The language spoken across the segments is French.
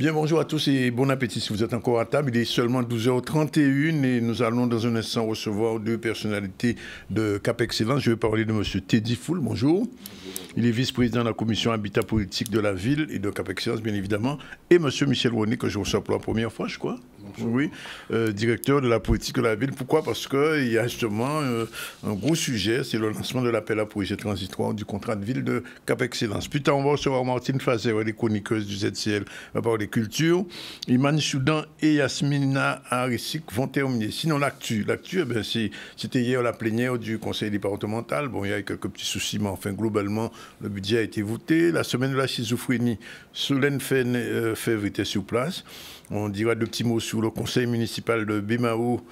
Bien, bonjour à tous et bon appétit si vous êtes encore à table. Il est seulement 12h31 et nous allons dans un instant recevoir deux personnalités de Cap Excellence. Je vais parler de M. Teddy Foul. Bonjour. Il est vice-président de la commission habitat politique de la ville et de Cap Excellence, bien évidemment. Et M. Michel René, que je reçois pour la première fois, je crois. Bonjour. Oui, directeur de la politique de la ville. Pourquoi? Parce qu'il y a justement un gros sujet, c'est le lancement de l'appel à projet transitoire du contrat de ville de Cap Excellence. Plus tard, on va recevoir Martine Fazer, les chroniqueuses du ZCL, on va parler culture. Iman Choudan et Yasmina Harissik vont terminer. Sinon, l'actu, eh bien, c'était hier la plénière du conseil départemental. Bon, il y a eu quelques petits soucis, mais enfin, globalement, le budget a été voté. La semaine de la schizophrénie, Solène Fèvre était sur place. On dira deux petits mots sur le conseil municipal de Bémao,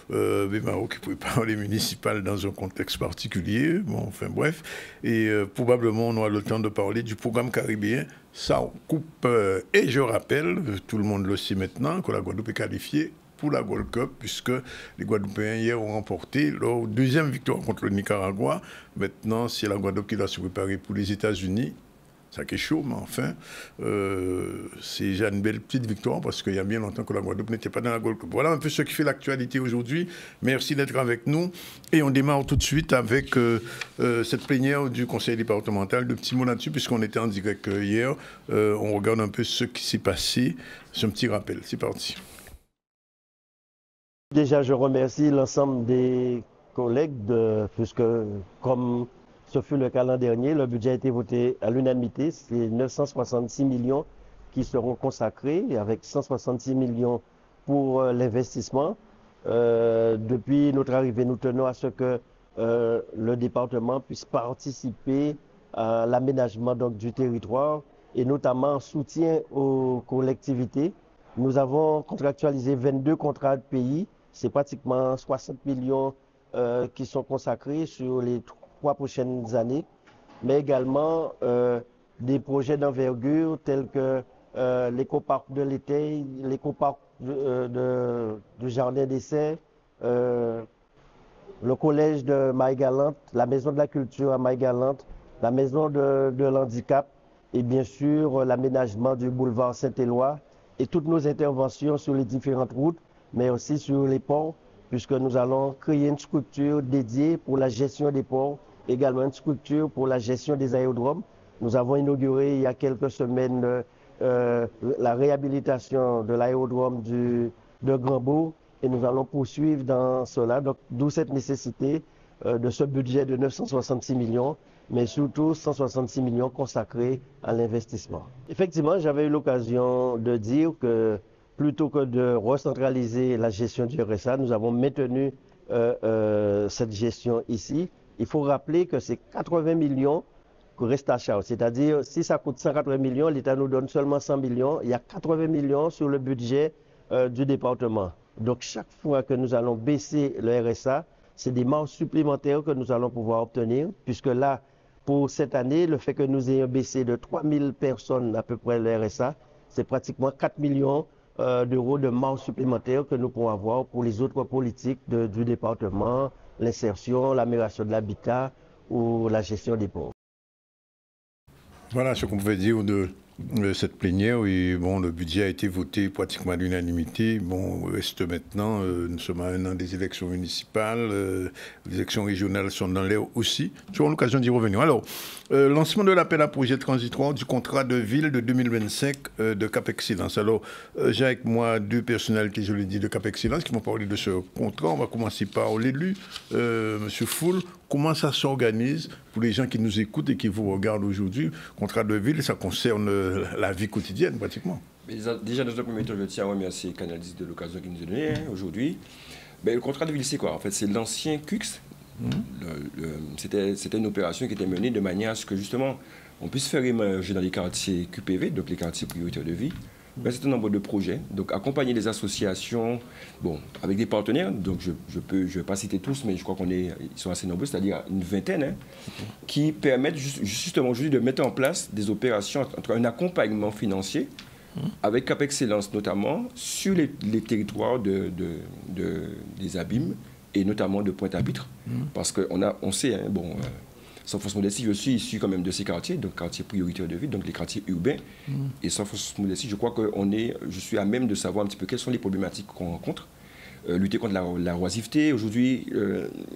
qui pouvait parler municipal dans un contexte particulier. Bon, enfin bref. Et probablement, on aura le temps de parler du programme caribéen. Ça coupe. Et je rappelle, tout le monde le sait maintenant, que la Guadeloupe est qualifiée pour la Gold Cup, puisque les Guadeloupéens hier ont remporté leur deuxième victoire contre le Nicaragua. Maintenant, c'est la Guadeloupe qui doit se préparer pour les États-Unis. Ça qui est chaud, mais enfin, c'est déjà une belle petite victoire parce qu'il y a bien longtemps que la Guadeloupe n'était pas dans la Gold Cup. Voilà un peu ce qui fait l'actualité aujourd'hui. Merci d'être avec nous. Et on démarre tout de suite avec cette plénière du conseil départemental. Deux petits mots là-dessus, puisqu'on était en direct hier. On regarde un peu ce qui s'est passé. C'est un petit rappel. C'est parti. Déjà, je remercie l'ensemble des collègues, puisque comme ce fut le cas l'an dernier, le budget a été voté à l'unanimité. C'est 966 millions qui seront consacrés, avec 166 millions pour l'investissement. Depuis notre arrivée, nous tenons à ce que le département puisse participer à l'aménagement du territoire et notamment en soutien aux collectivités. Nous avons contractualisé 22 contrats de pays. C'est pratiquement 60 millions qui sont consacrés sur les 3 prochaines années, mais également des projets d'envergure tels que l'éco-parc de l'été, l'éco-parc du Jardin d'Essai, le collège de Maïgalante, la maison de la culture à Maïgalante, la maison de l'handicap et bien sûr l'aménagement du boulevard Saint-Éloi et toutes nos interventions sur les différentes routes, mais aussi sur les ports, puisque nous allons créer une structure dédiée pour la gestion des ports, également une structure pour la gestion des aérodromes. Nous avons inauguré il y a quelques semaines la réhabilitation de l'aérodrome de Grandbourg et nous allons poursuivre dans cela. Donc, d'où cette nécessité de ce budget de 966 millions, mais surtout 166 millions consacrés à l'investissement. Effectivement, j'avais eu l'occasion de dire que plutôt que de recentraliser la gestion du RSA, nous avons maintenu cette gestion ici. Il faut rappeler que c'est 80 millions qui restent à charge. C'est-à-dire, si ça coûte 180 millions, l'État nous donne seulement 100 millions. Il y a 80 millions sur le budget du département. Donc, chaque fois que nous allons baisser le RSA, c'est des marges supplémentaires que nous allons pouvoir obtenir, puisque là, pour cette année, le fait que nous ayons baissé de 3000 personnes à peu près le RSA, c'est pratiquement 4 millions d'euros de marge supplémentaires que nous pourrons avoir pour les autres politiques du département, l'insertion, l'amélioration de l'habitat ou la gestion des ports. Voilà ce qu'on pouvait dire de cette plénière. Et bon, le budget a été voté pratiquement à l'unanimité. Bon, reste maintenant, nous sommes à un an des élections municipales, les élections régionales sont dans l'air aussi. Nous aurons l'occasion d'y revenir. Alors, lancement de l'appel à projet transitoire du contrat de ville de 2025 de Cap Excellence. Alors, j'ai avec moi deux personnalités, je l'ai dit, de Cap Excellence qui vont parler de ce contrat. On va commencer par l'élu, M. Foul. Comment ça s'organise pour les gens qui nous écoutent et qui vous regardent aujourd'hui? Contrat de ville, ça concerne la vie quotidienne pratiquement. Déjà, dans un premier temps, je tiens à remercier Canal 10 de l'occasion qu'il nous a donnée aujourd'hui. Le contrat de ville, c'est quoi? En fait, c'est l'ancien CUX. C'était une opération qui était menée de manière à ce que justement on puisse faire émerger dans les quartiers QPV, donc les quartiers prioritaires de vie, un certain nombre de projets, donc accompagner les associations, bon, avec des partenaires, donc je vais pas citer tous, mais je crois ils sont assez nombreux, c'est-à-dire une vingtaine, qui permettent justement aujourd'hui de mettre en place des opérations entre un accompagnement financier avec Cap Excellence notamment sur les territoires des abîmes et notamment de Pointe-à-Pitre, parce qu'on sait, sans fausse modestie, je suis issu quand même de ces quartiers, donc quartiers prioritaires de ville, donc les quartiers urbains. Et sans fausse modestie, je crois que je suis à même de savoir un petit peu quelles sont les problématiques qu'on rencontre. Lutter contre la oisiveté. Aujourd'hui,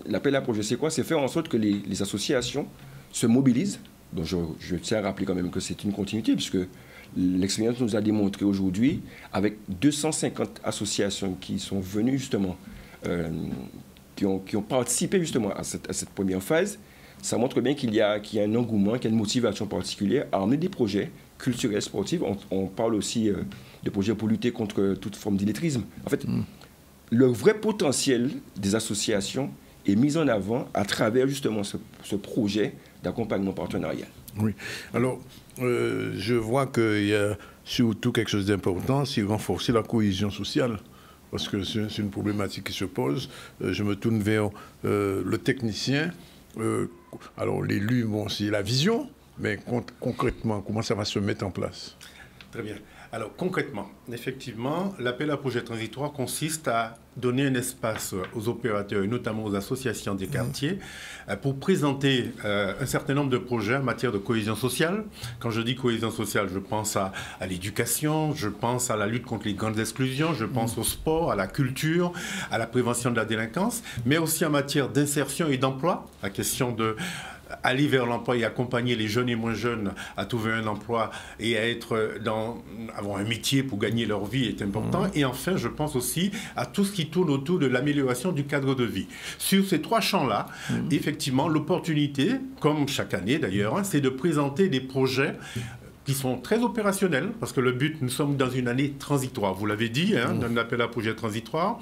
l'appel à projet, c'est quoi? C'est faire en sorte que les associations se mobilisent. Donc je tiens à rappeler quand même que c'est une continuité, puisque l'expérience nous a démontré aujourd'hui, avec 250 associations qui sont venues justement, qui ont participé justement à cette première phase, ça montre bien qu'il y a un engouement, qu'il y a une motivation particulière à emmener des projets culturels, sportifs. On parle aussi de projets pour lutter contre toute forme d'illettrisme. En fait, le vrai potentiel des associations est mis en avant à travers justement ce projet d'accompagnement partenarial. Oui. Alors, je vois qu'il y a surtout quelque chose d'important, c'est renforcer la cohésion sociale. Parce que c'est une problématique qui se pose. Je me tourne vers le technicien. Alors, l'élu, bon, c'est la vision, mais concrètement, comment ça va se mettre en place? Très bien. Alors concrètement, effectivement, l'appel à projet transitoire consiste à donner un espace aux opérateurs et notamment aux associations des quartiers pour présenter un certain nombre de projets en matière de cohésion sociale. Quand je dis cohésion sociale, je pense à l'éducation, je pense à la lutte contre les grandes exclusions, je pense au sport, à la culture, à la prévention de la délinquance, mais aussi en matière d'insertion et d'emploi, la question de aller vers l'emploi et accompagner les jeunes et moins jeunes à trouver un emploi et à avoir un métier pour gagner leur vie est important. Et enfin, je pense aussi à tout ce qui tourne autour de l'amélioration du cadre de vie. Sur ces trois champs-là, effectivement, l'opportunité, comme chaque année d'ailleurs, c'est de présenter des projets qui sont très opérationnels, parce que le but, nous sommes dans une année transitoire. Vous l'avez dit, un appel à projet transitoire,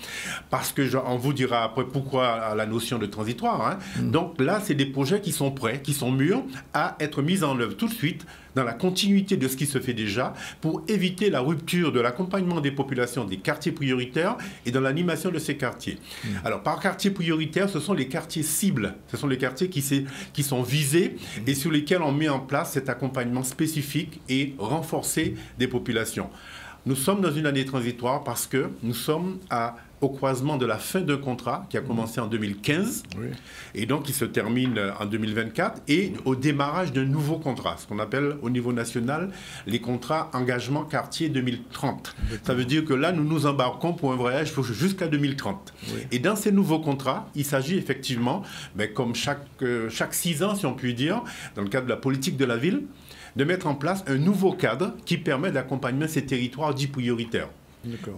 parce que on vous dira après pourquoi la notion de transitoire. Donc là, c'est des projets qui sont prêts, qui sont mûrs à être mis en œuvre tout de suite, dans la continuité de ce qui se fait déjà, pour éviter la rupture de l'accompagnement des populations des quartiers prioritaires et dans l'animation de ces quartiers. Alors, par quartier prioritaire, ce sont les quartiers cibles. Ce sont les quartiers qui sont visés et sur lesquels on met en place cet accompagnement spécifique et renforcé des populations. Nous sommes dans une année transitoire parce que nous sommes au croisement de la fin d'un contrat qui a commencé en 2015 et donc qui se termine en 2024 et au démarrage d'un nouveau contrat, ce qu'on appelle au niveau national les contrats engagement quartier 2030. Ça veut dire que là, nous nous embarquons pour un voyage jusqu'à 2030. Et dans ces nouveaux contrats, il s'agit effectivement, comme chaque 6 ans, si on peut dire, dans le cadre de la politique de la ville, de mettre en place un nouveau cadre qui permet d'accompagner ces territoires dits prioritaires.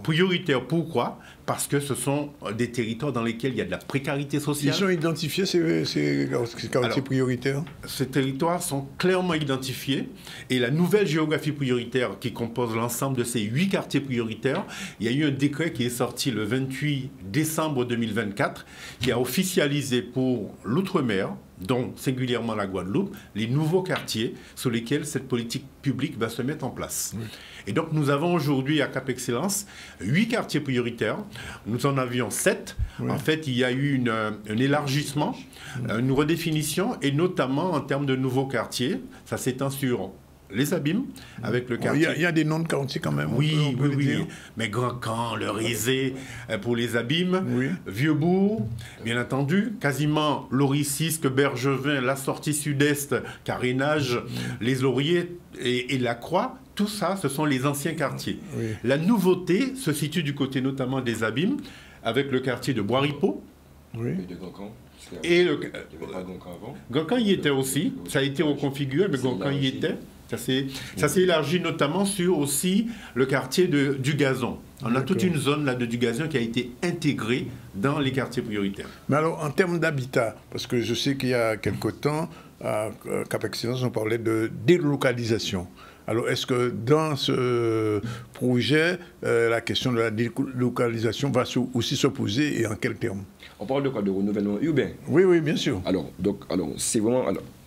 Prioritaires, pourquoi? Parce que ce sont des territoires dans lesquels il y a de la précarité sociale. Ils sont identifiés, ces quartiers prioritaires? Ces territoires sont clairement identifiés et la nouvelle géographie prioritaire qui compose l'ensemble de ces 8 quartiers prioritaires, il y a eu un décret qui est sorti le 28 décembre 2024 qui a officialisé pour l'outre-mer, dont singulièrement la Guadeloupe, les nouveaux quartiers sur lesquels cette politique publique va se mettre en place. Et donc nous avons aujourd'hui à Cap Excellence 8 quartiers prioritaires. Nous en avions 7. En fait, il y a eu un élargissement, une redéfinition, et notamment en termes de nouveaux quartiers. Ça s'étend sur les Abîmes, avec le quartier... Il y a des noms de quartiers quand même. Oui. Mais Grand Camp, le Rézé pour les Abîmes, Vieux-Bourg, bien entendu, quasiment Loricisque, Bergevin, la sortie sud-est, Carénage, les Lauriers et la Croix. Tout ça, ce sont les anciens quartiers. La nouveauté se situe du côté notamment des Abîmes, avec le quartier de Bois-Ripeau. Et de Grand Camp. Et il n'y avait pas Grand Camp avant. Grand Camp y était aussi. Ça a été reconfiguré, mais Grand Camp y était. Ça s'est élargi notamment sur aussi le quartier du Gazon. On a toute une zone là de du Gazon qui a été intégrée dans les quartiers prioritaires. Mais alors, en termes d'habitat, parce que je sais qu'il y a quelque temps, à Cap Excellence, on parlait de délocalisation. Alors, est-ce que dans ce projet, la question de la délocalisation va aussi se poser et en quels termes? On parle de quoi? De renouvellement urbain? Oui, bien sûr. Alors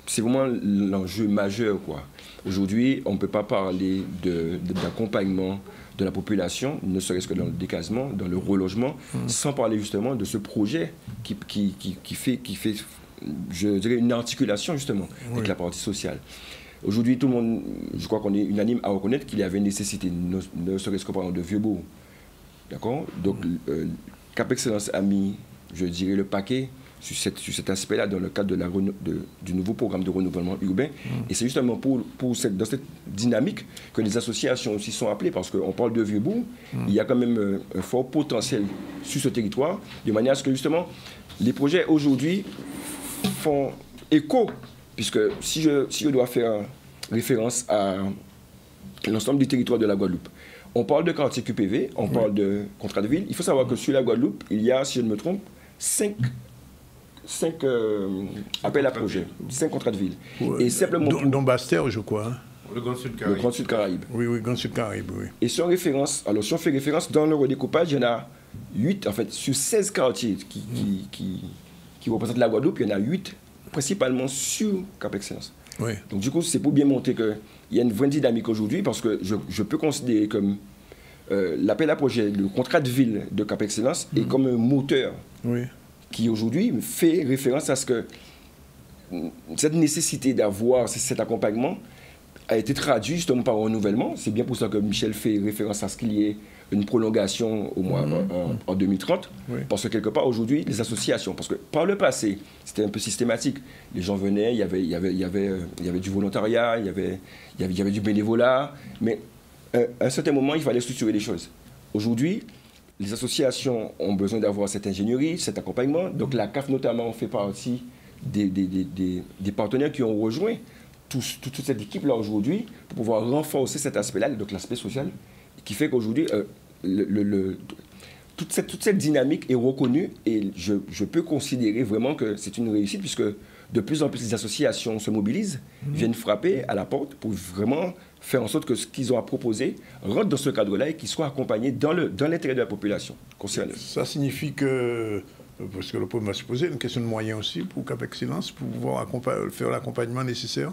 c'est vraiment l'enjeu majeur, quoi. Aujourd'hui, on ne peut pas parler d'accompagnement de la population, ne serait-ce que dans le décasement, dans le relogement, sans parler justement de ce projet qui fait, je dirais, une articulation justement avec la partie sociale. Aujourd'hui, tout le monde, je crois qu'on est unanime à reconnaître qu'il y avait une nécessité, ne serait-ce qu'en parlant de Vieux-Bourg. D'accord? Donc, Cap Excellence a mis, je dirais, le paquet sur cet aspect-là dans le cadre du nouveau programme de renouvellement urbain. Et c'est justement dans cette dynamique que les associations aussi sont appelées, parce qu'on parle de Vieux-Bourg, il y a quand même un fort potentiel sur ce territoire, de manière à ce que justement les projets aujourd'hui font écho, puisque si je dois faire référence à l'ensemble du territoire de la Guadeloupe, on parle de quartier QPV, on parle de contrat de ville. Il faut savoir que sur la Guadeloupe, il y a, si je ne me trompe, 5 appels à projets, 5 contrats de ville. Ouais. Et simplement dont Bastère, je crois. Hein. Le Grand Sud Caraïbe. Le Grand Sud Caraïbe. Oui, Grand Sud Caraïbe, oui. Et si on fait référence dans le redécoupage, il y en a 8, en fait, sur 16 quartiers qui représentent la Guadeloupe, il y en a 8 principalement sur Cap Excellence. Oui. Donc du coup, c'est pour bien montrer qu'il y a une vraie dynamique aujourd'hui, parce que je peux considérer comme l'appel à projet, le contrat de ville de Cap Excellence est comme un moteur qui aujourd'hui fait référence à ce que cette nécessité d'avoir cet accompagnement a été traduit justement par un renouvellement. C'est bien pour ça que Michel fait référence à ce qu'il y ait une prolongation au mois en 2030. Parce que quelque part aujourd'hui, les associations, parce que par le passé, c'était un peu systématique. Les gens venaient, il y avait du volontariat, il y avait du bénévolat, mais à un certain moment, il fallait structurer les choses. Aujourd'hui, les associations ont besoin d'avoir cette ingénierie, cet accompagnement. Donc la CAF notamment fait partie des partenaires qui ont rejoint toute cette équipe-là aujourd'hui pour pouvoir renforcer cet aspect-là, donc l'aspect social, qui fait qu'aujourd'hui, toute cette dynamique est reconnue, et je peux considérer vraiment que c'est une réussite, puisque de plus en plus les associations se mobilisent, viennent frapper à la porte pour vraiment faire en sorte que ce qu'ils ont à proposer rentre dans ce cadre-là et qu'ils soient accompagnés dans l'intérêt de la population concernée. Ça signifie que, parce que le problème va se poser, une question de moyens aussi pour Cap Excellence, pour pouvoir faire l'accompagnement nécessaire.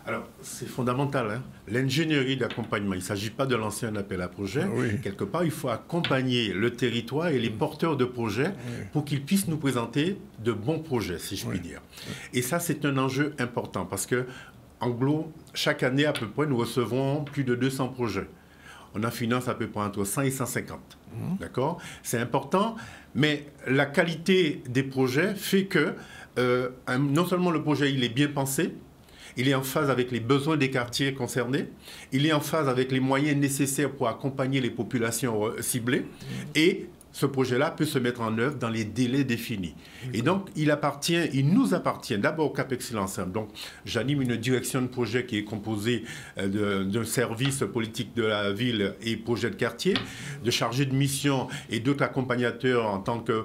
Alors, c'est fondamental, hein. L'ingénierie d'accompagnement. Il ne s'agit pas de lancer un appel à projet. Quelque part, il faut accompagner le territoire et les porteurs de projets pour qu'ils puissent nous présenter de bons projets, si je puis dire. Et ça, c'est un enjeu important, parce que Anglo, chaque année à peu près, nous recevons plus de 200 projets. On en finance à peu près entre 100 et 150. D'accord ? C'est important, mais la qualité des projets fait que non seulement le projet il est bien pensé, il est en phase avec les besoins des quartiers concernés, il est en phase avec les moyens nécessaires pour accompagner les populations ciblées, et ce projet-là peut se mettre en œuvre dans les délais définis. Et donc, il nous appartient d'abord au Cap Excellence. Donc, j'anime une direction de projet qui est composée d'un service politique de la ville et projet de quartier, de chargés de mission et d'autres accompagnateurs en tant que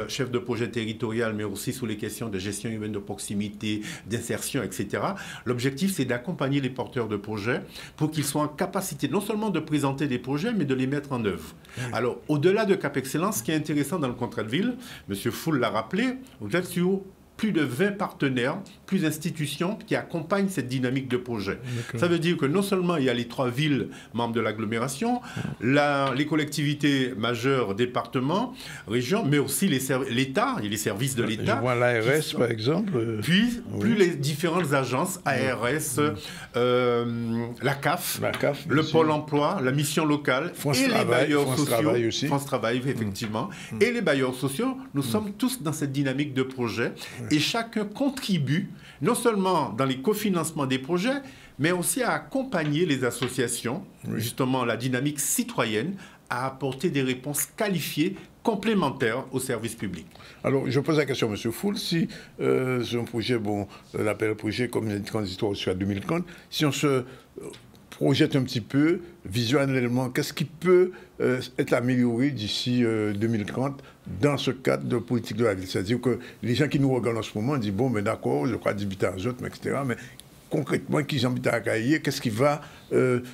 chef de projet territorial, mais aussi sur les questions de gestion humaine de proximité, d'insertion, etc. L'objectif, c'est d'accompagner les porteurs de projets pour qu'ils soient en capacité non seulement de présenter des projets, mais de les mettre en œuvre. Alors, au-delà de Cap Excellence, ce qui est intéressant dans le contrat de ville, M. Foul l'a rappelé, vous êtes sur plus de 20 partenaires, plus d'institutions qui accompagnent cette dynamique de projet. Ça veut dire que non seulement il y a les 3 villes membres de l'agglomération, les collectivités majeures, départements, régions, mais aussi l'État et les services de l'État. Je vois l'ARS, par exemple. Puis, plus les différentes agences, ARS, la CAF, le Pôle emploi, la mission locale, et les bailleurs sociaux. France Travail, effectivement. Et les bailleurs sociaux, nous sommes tous dans cette dynamique de projet. Et chacun contribue, non seulement dans les cofinancements des projets, mais aussi à accompagner les associations, justement la dynamique citoyenne, à apporter des réponses qualifiées, complémentaires au service public. Alors, je pose la question à M. Foul, si c'est un projet, l'appel à projet comme une transitoire jusqu'à 2030, si on se projette un petit peu, visuellement, qu'est-ce qui peut être amélioré d'ici 2030 dans ce cadre de politique de la ville? C'est-à-dire que les gens qui nous regardent en ce moment disent, bon, mais d'accord, je crois d'habiter à Azote, etc. Mais concrètement, qui habitent à Caillé, qu'est-ce qui va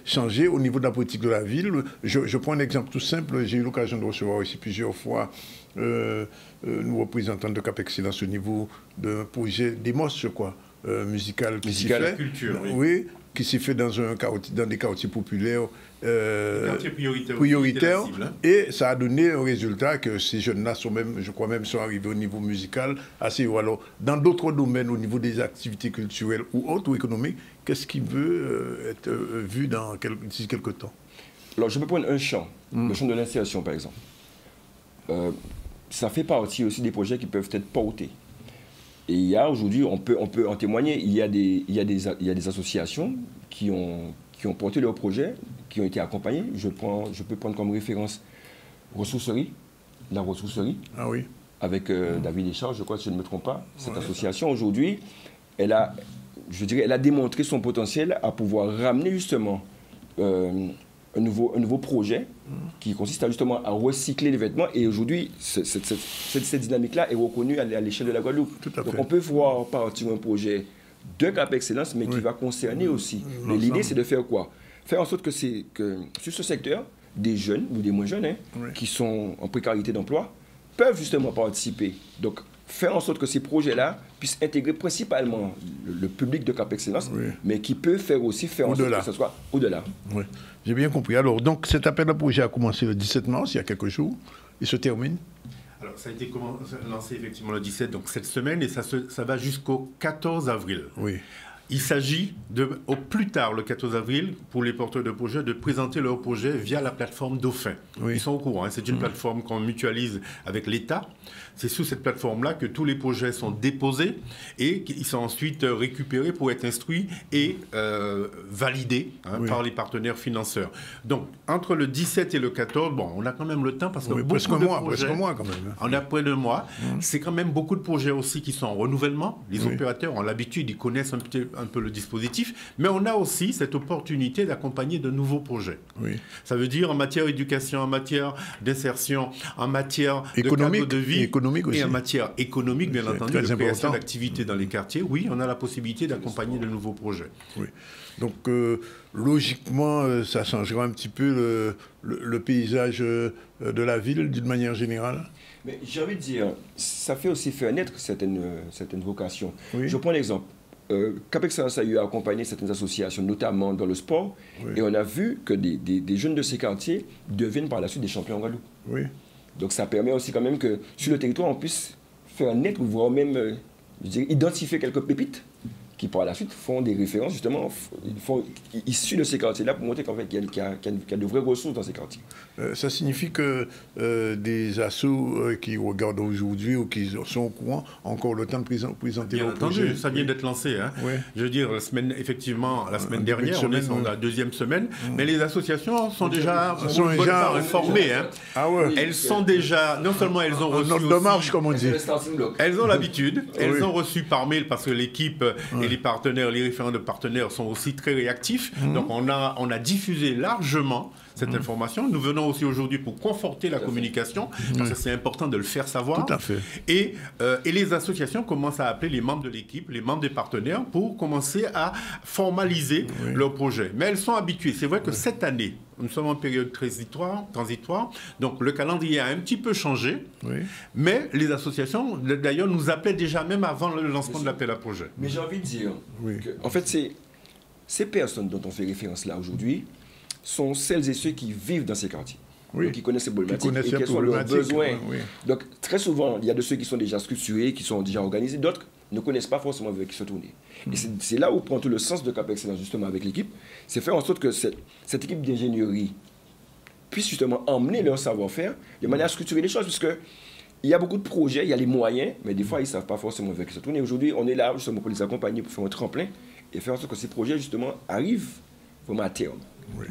changer au niveau de la politique de la ville? Je prends un exemple tout simple. J'ai eu l'occasion de recevoir ici plusieurs fois nous représentants de Cap Excellence au niveau d'un projet d'EMOS, je crois, musical qui s'y fait. Culture, oui, qui s'est fait dans des quartiers populaires prioritaires, et ça a donné un résultat que ces jeunes-là sont même, je crois même, sont arrivés au niveau musical assez haut. Alors, dans d'autres domaines, au niveau des activités culturelles ou autres ou économiques, qu'est-ce qui veut être vu d'ici quelques temps? Alors, je peux prendre un champ, le champ de l'insertion, par exemple. Ça fait partie aussi des projets qui peuvent être portés Et il y a aujourd'hui, on peut en témoigner, il y a des associations qui ont porté leurs projets, qui ont été accompagnés. Je peux prendre comme référence Ressourcerie, la Ressourcerie. Ah oui. Avec David Deschamps, je crois, si je ne me trompe pas. Cette association, aujourd'hui, elle a démontré son potentiel à pouvoir ramener justement un nouveau projet qui consiste justement à recycler les vêtements. Et aujourd'hui, cette dynamique-là est reconnue à l'échelle de la Guadeloupe. Tout à fait. Donc on peut voir partir un projet de Cap Excellence, mais qui va concerner aussi. Mais l'idée, c'est de faire quoi? Faire en sorte que sur ce secteur, des jeunes ou des moins jeunes qui sont en précarité d'emploi peuvent justement participer. Donc, faire en sorte que ces projets-là puissent intégrer principalement le public de Cap Excellence, mais qui peut faire en sorte que ce soit au-delà. Oui, j'ai bien compris. Alors, donc, cet appel à projet a commencé le 17 mars, il y a quelques jours. Il se termine? Alors, ça a été lancé effectivement le 17, donc cette semaine, et ça va jusqu'au 14 avril. Oui. Il s'agit, au plus tard, le 14 avril, pour les porteurs de projets, de présenter leur projet via la plateforme Dauphin. Oui. Ils sont au courant. C'est une plateforme qu'on mutualise avec l'État. C'est sous cette plateforme-là que tous les projets sont déposés et ils sont ensuite récupérés pour être instruits et validés par les partenaires financeurs. Donc, entre le 17 et le 14, bon, on a quand même le temps parce que presque un mois quand même. On a près de mois. C'est quand même beaucoup de projets aussi qui sont en renouvellement. Les opérateurs ont l'habitude, ils connaissent un peu le dispositif, mais on a aussi cette opportunité d'accompagner de nouveaux projets. Oui. Ça veut dire en matière d'éducation, en matière d'insertion, en matière de cadre de vie, et en matière économique, bien entendu, de création d'activités dans les quartiers. Oui, on a la possibilité d'accompagner de nouveaux projets. Oui. Donc, logiquement, ça changera un petit peu le paysage de la ville d'une manière générale. Mais j'ai envie de dire, ça fait aussi faire naître certaines vocations. Oui. Je prends l'exemple. Cap Excellence a eu à accompagner certaines associations, notamment dans le sport, et on a vu que des jeunes de ces quartiers deviennent par la suite des champions en Guadeloupe. Oui. Donc ça permet aussi quand même que sur le territoire, on puisse faire naître, voire même identifier quelques pépites qui par la suite font des références justement issues de ces quartiers-là pour montrer qu'en fait, qu'il y a de vraies ressources dans ces quartiers. Ça signifie que des assos qui regardent aujourd'hui ou qui sont au courant ont encore le temps de présenter leur projet. Ça vient d'être lancé. Hein. Oui. Je veux dire, la semaine dernière, on est dans la deuxième semaine, mais les associations sont déjà informées. Hein. Ah ouais. Elles sont déjà, non seulement elles ont reçu... de marche, comme on dit. Elles ont l'habitude, elles ont reçu par mail parce que l'équipe... Et les partenaires, les référents de partenaires sont aussi très réactifs. Donc on a diffusé largement cette information. Nous venons aussi aujourd'hui pour conforter la communication, parce que c'est important de le faire savoir. Tout à fait. Et les associations commencent à appeler les membres de l'équipe, les membres des partenaires, pour commencer à formaliser leur projet. Mais elles sont habituées. C'est vrai que cette année, nous sommes en période transitoire, donc le calendrier a un petit peu changé, mais les associations, d'ailleurs, nous appelaient déjà même avant le lancement de l'appel à projet. Mais j'ai envie de dire que, en fait, ces personnes dont on fait référence là aujourd'hui sont celles et ceux qui vivent dans ces quartiers, donc qui connaissent ces problématiques et quels sont leurs besoins. Donc, très souvent, il y a de ceux qui sont déjà structurés, qui sont déjà organisés, d'autres ne connaissent pas forcément avec qui se tourner. Et c'est là où prend tout le sens de Cap Excellence, justement, avec l'équipe, c'est faire en sorte que cette équipe d'ingénierie puisse justement emmener leur savoir-faire de manière à structurer les choses, puisque il y a beaucoup de projets, il y a les moyens, mais des fois, ils ne savent pas forcément avec qui se tourner. Aujourd'hui, on est là justement pour les accompagner, pour faire un tremplin et faire en sorte que ces projets, justement, arrivent vraiment à terme. Oui.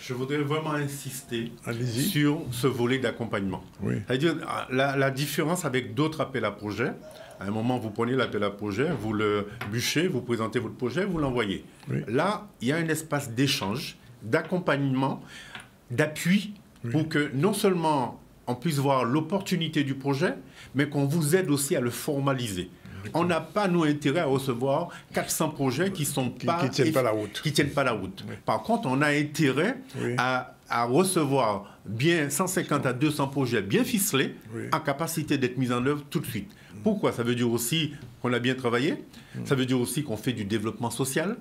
Je voudrais vraiment insister sur ce volet d'accompagnement. C'est-à-dire la différence avec d'autres appels à projets. À un moment, vous prenez l'appel à projet, vous le bûchez, vous présentez votre projet, vous l'envoyez. Là, il y a un espace d'échange, d'accompagnement, d'appui pour que non seulement on puisse voir l'opportunité du projet, mais qu'on vous aide aussi à le formaliser. On n'a pas, nous, intérêt à recevoir 400 projets qui ne tiennent pas la route. Par contre, on a intérêt à recevoir bien 150 à 200 projets bien ficelés, en capacité d'être mis en œuvre tout de suite. Pourquoi? Ça veut dire aussi qu'on a bien travaillé, ça veut dire aussi qu'on fait du développement social,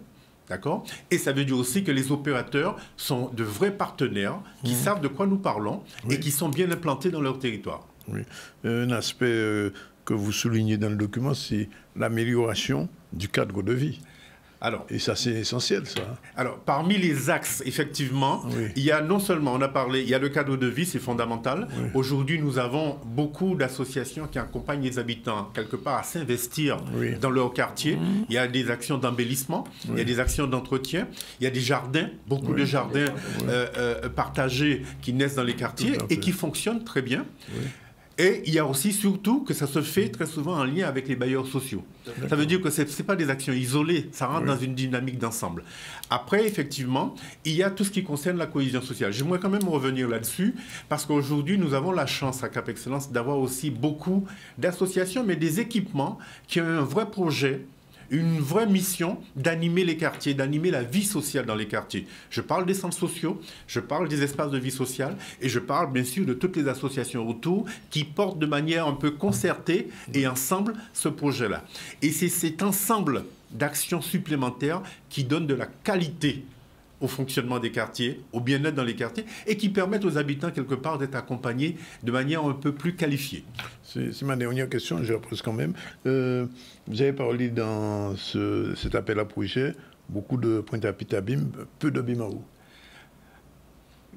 d'accord? Et ça veut dire aussi que les opérateurs sont de vrais partenaires qui savent de quoi nous parlons et qui sont bien implantés dans leur territoire. Un aspect que vous soulignez dans le document, c'est l'amélioration du cadre de vie. Alors, et ça, c'est essentiel, ça. Alors, parmi les axes, effectivement, il y a non seulement, on a parlé, il y a le cadre de vie, c'est fondamental. Aujourd'hui, nous avons beaucoup d'associations qui accompagnent les habitants, quelque part, à s'investir dans leur quartier. Il y a des actions d'embellissement, il y a des actions d'entretien, il y a des jardins, beaucoup de jardins partagés qui naissent dans les quartiers et qui fonctionnent très bien. Et il y a aussi surtout que ça se fait très souvent en lien avec les bailleurs sociaux. Ça veut dire que ce n'est pas des actions isolées, ça rentre dans une dynamique d'ensemble. Après, effectivement, il y a tout ce qui concerne la cohésion sociale. J'aimerais quand même revenir là-dessus, parce qu'aujourd'hui, nous avons la chance à Cap Excellence d'avoir aussi beaucoup d'associations, mais des équipements qui ont un vrai projet, une vraie mission d'animer les quartiers, d'animer la vie sociale dans les quartiers. Je parle des centres sociaux, je parle des espaces de vie sociale et je parle bien sûr de toutes les associations autour qui portent de manière un peu concertée et ensemble ce projet-là. Et c'est cet ensemble d'actions supplémentaires qui donne de la qualité au fonctionnement des quartiers, au bien-être dans les quartiers, et qui permettent aux habitants, quelque part, d'être accompagnés de manière un peu plus qualifiée. C'est ma dernière question, je la pose quand même. Vous avez parlé dans cet appel à projet, beaucoup de Pointe-à-Pitre à BIM, peu de BIMAO.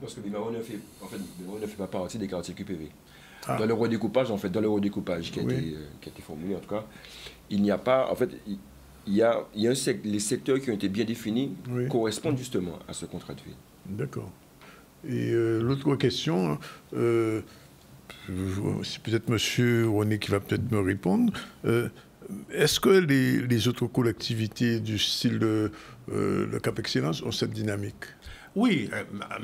Parce que BIMAO ne fait pas partie des quartiers QPV. Dans le redécoupage, en fait, qui a été formulé, en tout cas, il n'y a pas, en fait, les secteurs qui ont été bien définis correspondent justement à ce contrat de ville. D'accord. Et l'autre question, c'est peut-être M. René qui va peut-être me répondre. Est-ce que les autres collectivités du style de Cap Excellence ont cette dynamique? Oui,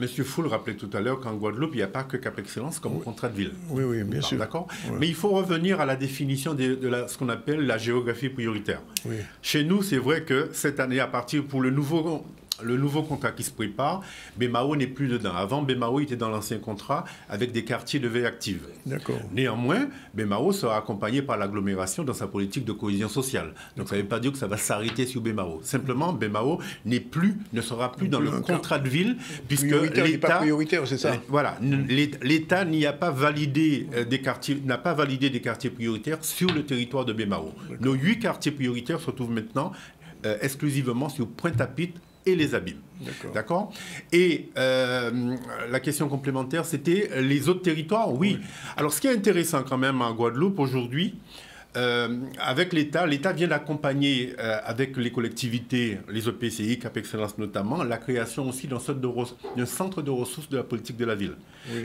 M. Foul rappelait tout à l'heure qu'en Guadeloupe, il n'y a pas que Cap Excellence comme contrat de ville. Oui, bien sûr. D'accord. Mais il faut revenir à la définition de ce qu'on appelle la géographie prioritaire. Chez nous, c'est vrai que cette année, à partir pour le nouveau contrat qui se prépare, BMAO n'est plus dedans. Avant, BMAO était dans l'ancien contrat avec des quartiers de veille active. D'accord. Néanmoins, BMAO sera accompagné par l'agglomération dans sa politique de cohésion sociale. Donc ça ne veut pas dire que ça va s'arrêter sur BMAO. Simplement, BMAO ne sera plus dans le contrat de ville, puisque l'État n'est pas prioritaire, c'est ça. Voilà, l'État n'a pas validé des quartiers prioritaires sur le territoire de BMAO. Nos 8 quartiers prioritaires se trouvent maintenant exclusivement sur Pointe-à-Pitre et les abîmes. D'accord. Et la question complémentaire, c'était les autres territoires. Oui. Alors, ce qui est intéressant quand même en Guadeloupe aujourd'hui, avec l'État vient d'accompagner avec les collectivités, les EPCI, Cap Excellence notamment, la création aussi d'un centre de ressources de la politique de la ville.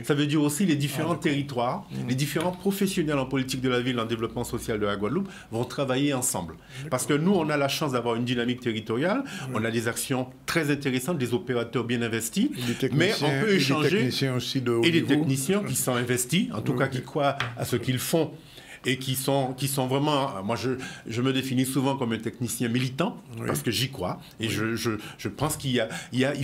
Ça veut dire aussi les différents territoires, les différents professionnels en politique de la ville, en développement social de la Guadeloupe vont travailler ensemble. Parce que nous, on a la chance d'avoir une dynamique territoriale, on a des actions très intéressantes, des opérateurs bien investis, mais on peut échanger, et des techniciens qui sont investis, en tout cas qui croient à ce qu'ils font, et qui sont vraiment... Moi, je me définis souvent comme un technicien militant, parce que j'y crois. Et je pense qu'il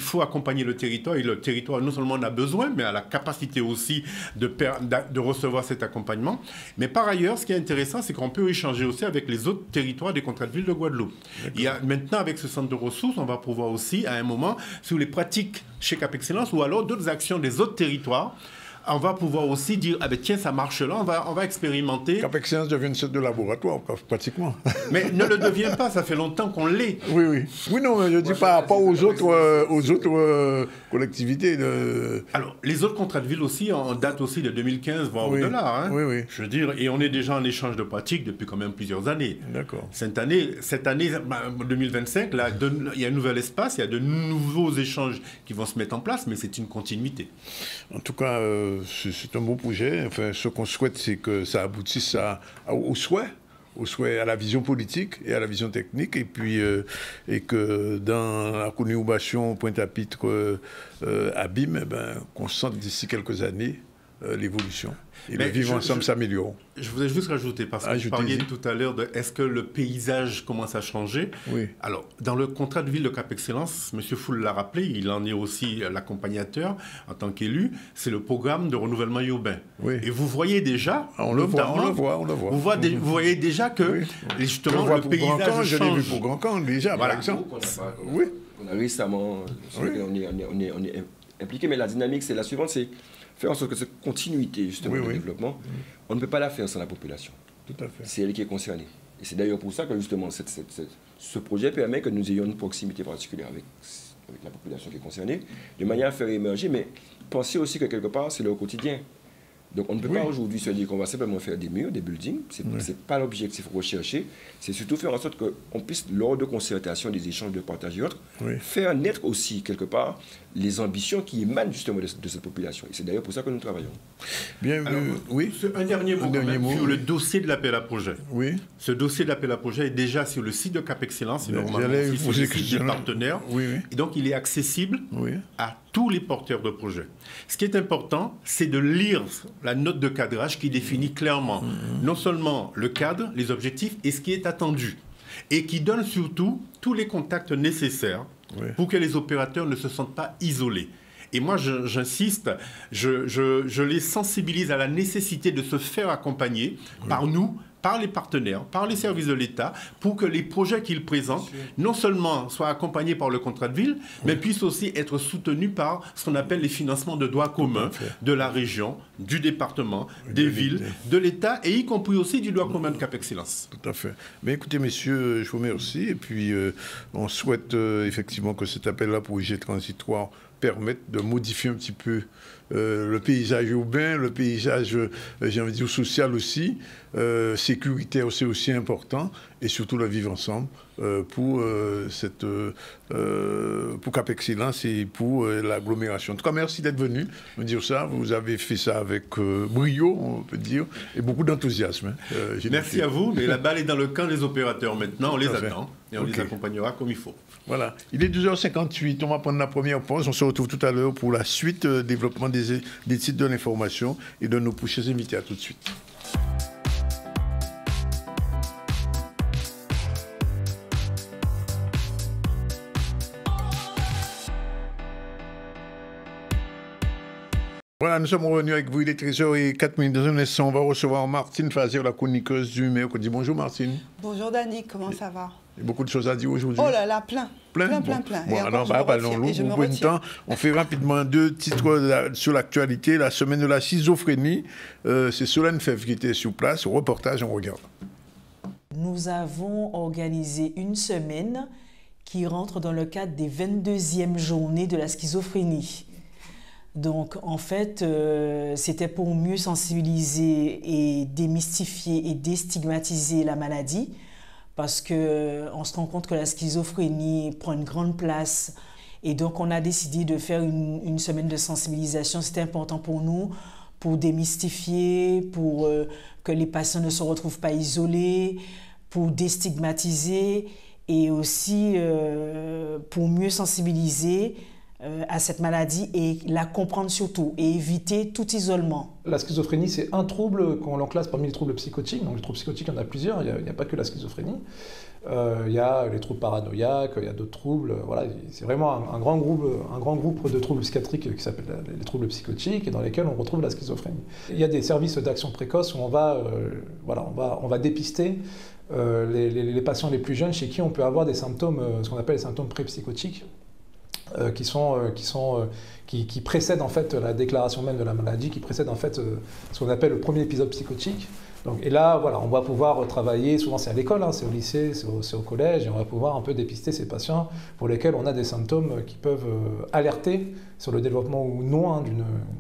faut accompagner le territoire. Et le territoire, non seulement en a besoin, mais a la capacité aussi de recevoir cet accompagnement. Mais par ailleurs, ce qui est intéressant, c'est qu'on peut échanger aussi avec les autres territoires des contrats de ville de Guadeloupe. Maintenant, avec ce centre de ressources, on va pouvoir aussi, à un moment, sur les pratiques chez Cap Excellence, ou alors d'autres actions des autres territoires, on va pouvoir aussi dire, ah ben tiens, ça marche là, on va expérimenter. Cap Excellence devient une sorte de laboratoire, pratiquement. Mais ne le devient pas, ça fait longtemps qu'on l'est. Oui, non, je ne dis pas aux autres collectivités. Alors, les autres contrats de ville aussi, en date aussi de 2015, voire au-delà. Oui. Je veux dire, et on est déjà en échange de pratiques depuis quand même plusieurs années. D'accord. Cette année 2025, là, il y a un nouvel espace, il y a de nouveaux échanges qui vont se mettre en place, mais c'est une continuité. En tout cas, c'est un beau projet. Enfin, ce qu'on souhaite, c'est que ça aboutisse au souhait, à la vision politique et à la vision technique, et puis et que dans la conurbation Pointe-à-Pitre Abîme, qu'on sente d'ici quelques années l'évolution. Et le vivre ensemble s'améliore. Je voudrais juste rajouter, parce que vous parliez tout à l'heure de est-ce que le paysage commence à changer. Oui. Alors, dans le contrat de ville de Cap Excellence, M. Foul l'a rappelé, il en est aussi l'accompagnateur en tant qu'élu, c'est le programme de renouvellement urbain. Oui. Et vous voyez déjà... On le voit. Vous voyez déjà que, justement, le paysage change. Je l'ai vu pour Grand Camp, déjà, par exemple. On a récemment... On est impliqué, mais la dynamique, c'est la suivante, c'est faire en sorte que cette continuité, justement, de développement, on ne peut pas la faire sans la population. Tout à fait. C'est elle qui est concernée. Et c'est d'ailleurs pour ça que justement ce projet permet que nous ayons une proximité particulière avec la population qui est concernée, de manière à faire émerger, mais penser aussi que quelque part, c'est leur quotidien. Donc on ne peut pas aujourd'hui se dire qu'on va simplement faire des murs, des buildings, ce n'est pas l'objectif recherché, c'est surtout faire en sorte qu'on puisse, lors de concertation, des échanges, de partage et autres, faire naître aussi quelque part les ambitions qui émanent justement de cette population. Et c'est d'ailleurs pour ça que nous travaillons. Bien, alors, un dernier mot sur le dossier de l'appel à projet. Oui. Ce dossier de l'appel à projet est déjà sur le site de Cap Excellence, et normalement aussi sur le site des partenaires. Et donc il est accessible à tous les porteurs de projets. Ce qui est important, c'est de lire la note de cadrage qui définit clairement non seulement le cadre, les objectifs et ce qui est attendu, et qui donne surtout tous les contacts nécessaires pour que les opérateurs ne se sentent pas isolés. Et moi, j'insiste, je les sensibilise à la nécessité de se faire accompagner par nous, par les partenaires, par les services de l'État, pour que les projets qu'ils présentent, non seulement soient accompagnés par le contrat de ville, mais puissent aussi être soutenus par ce qu'on appelle les financements de droit commun de la région, du département, des villes, de l'État, et y compris aussi du droit commun de Cap Excellence. Tout à fait. Mais écoutez, messieurs, je vous remercie. Et puis, on souhaite effectivement que cet appel-là pour projet transitoire permette de modifier un petit peu le paysage urbain, le paysage, j'ai envie de dire, social aussi, sécuritaire, c'est aussi important, et surtout le vivre ensemble pour Cap Excellence et pour l'agglomération. En tout cas, merci d'être venu me dire ça. Vous avez fait ça avec brio, on peut dire, et beaucoup d'enthousiasme. Merci à vous, mais la balle est dans le camp des opérateurs maintenant, on les attend, et on les accompagnera comme il faut. Voilà, il est 12h58, on va prendre la première pause, on se retrouve tout à l'heure pour la suite, développement des titres de l'information et de nos prochains invités. À tout de suite. Voilà, nous sommes revenus avec vous, il est 13h04. Dans un instant, on va recevoir Martine Fazer, la chroniqueuse du Mercredi. Bonjour Martine. Bonjour Dani, comment ça va? Il y a beaucoup de choses à dire aujourd'hui. Oh là là, plein. Plein. Bon, alors, on fait rapidement deux titres sur l'actualité. La semaine de la schizophrénie, c'est Solène Fèvre qui était sur place. Reportage, on regarde. Nous avons organisé une semaine qui rentre dans le cadre des 22e journées de la schizophrénie. Donc, en fait, c'était pour mieux sensibiliser et démystifier et déstigmatiser la maladie, parce qu'on se rend compte que la schizophrénie prend une grande place. Et donc, on a décidé de faire une semaine de sensibilisation. C'était important pour nous, pour démystifier, pour que les patients ne se retrouvent pas isolés, pour déstigmatiser et aussi pour mieux sensibiliser à cette maladie et la comprendre surtout et éviter tout isolement. La schizophrénie, c'est un trouble qu'on l'enclasse parmi les troubles psychotiques. Donc les troubles psychotiques, il y en a plusieurs, il n'y a pas que la schizophrénie. Il y a les troubles paranoïaques, il y a d'autres troubles. Voilà, c'est vraiment un grand groupe de troubles psychiatriques qui s'appelle les troubles psychotiques et dans lesquels on retrouve la schizophrénie. Il y a des services d'action précoce où on va dépister les patients les plus jeunes chez qui on peut avoir des symptômes, ce qu'on appelle les symptômes pré-psychotiques. Qui précèdent en fait la déclaration même de la maladie, qui précèdent en fait ce qu'on appelle le premier épisode psychotique. Donc, et là, voilà, on va pouvoir travailler, souvent c'est à l'école, hein, c'est au lycée, c'est au collège, et on va pouvoir un peu dépister ces patients pour lesquels on a des symptômes qui peuvent alerter sur le développement ou non hein,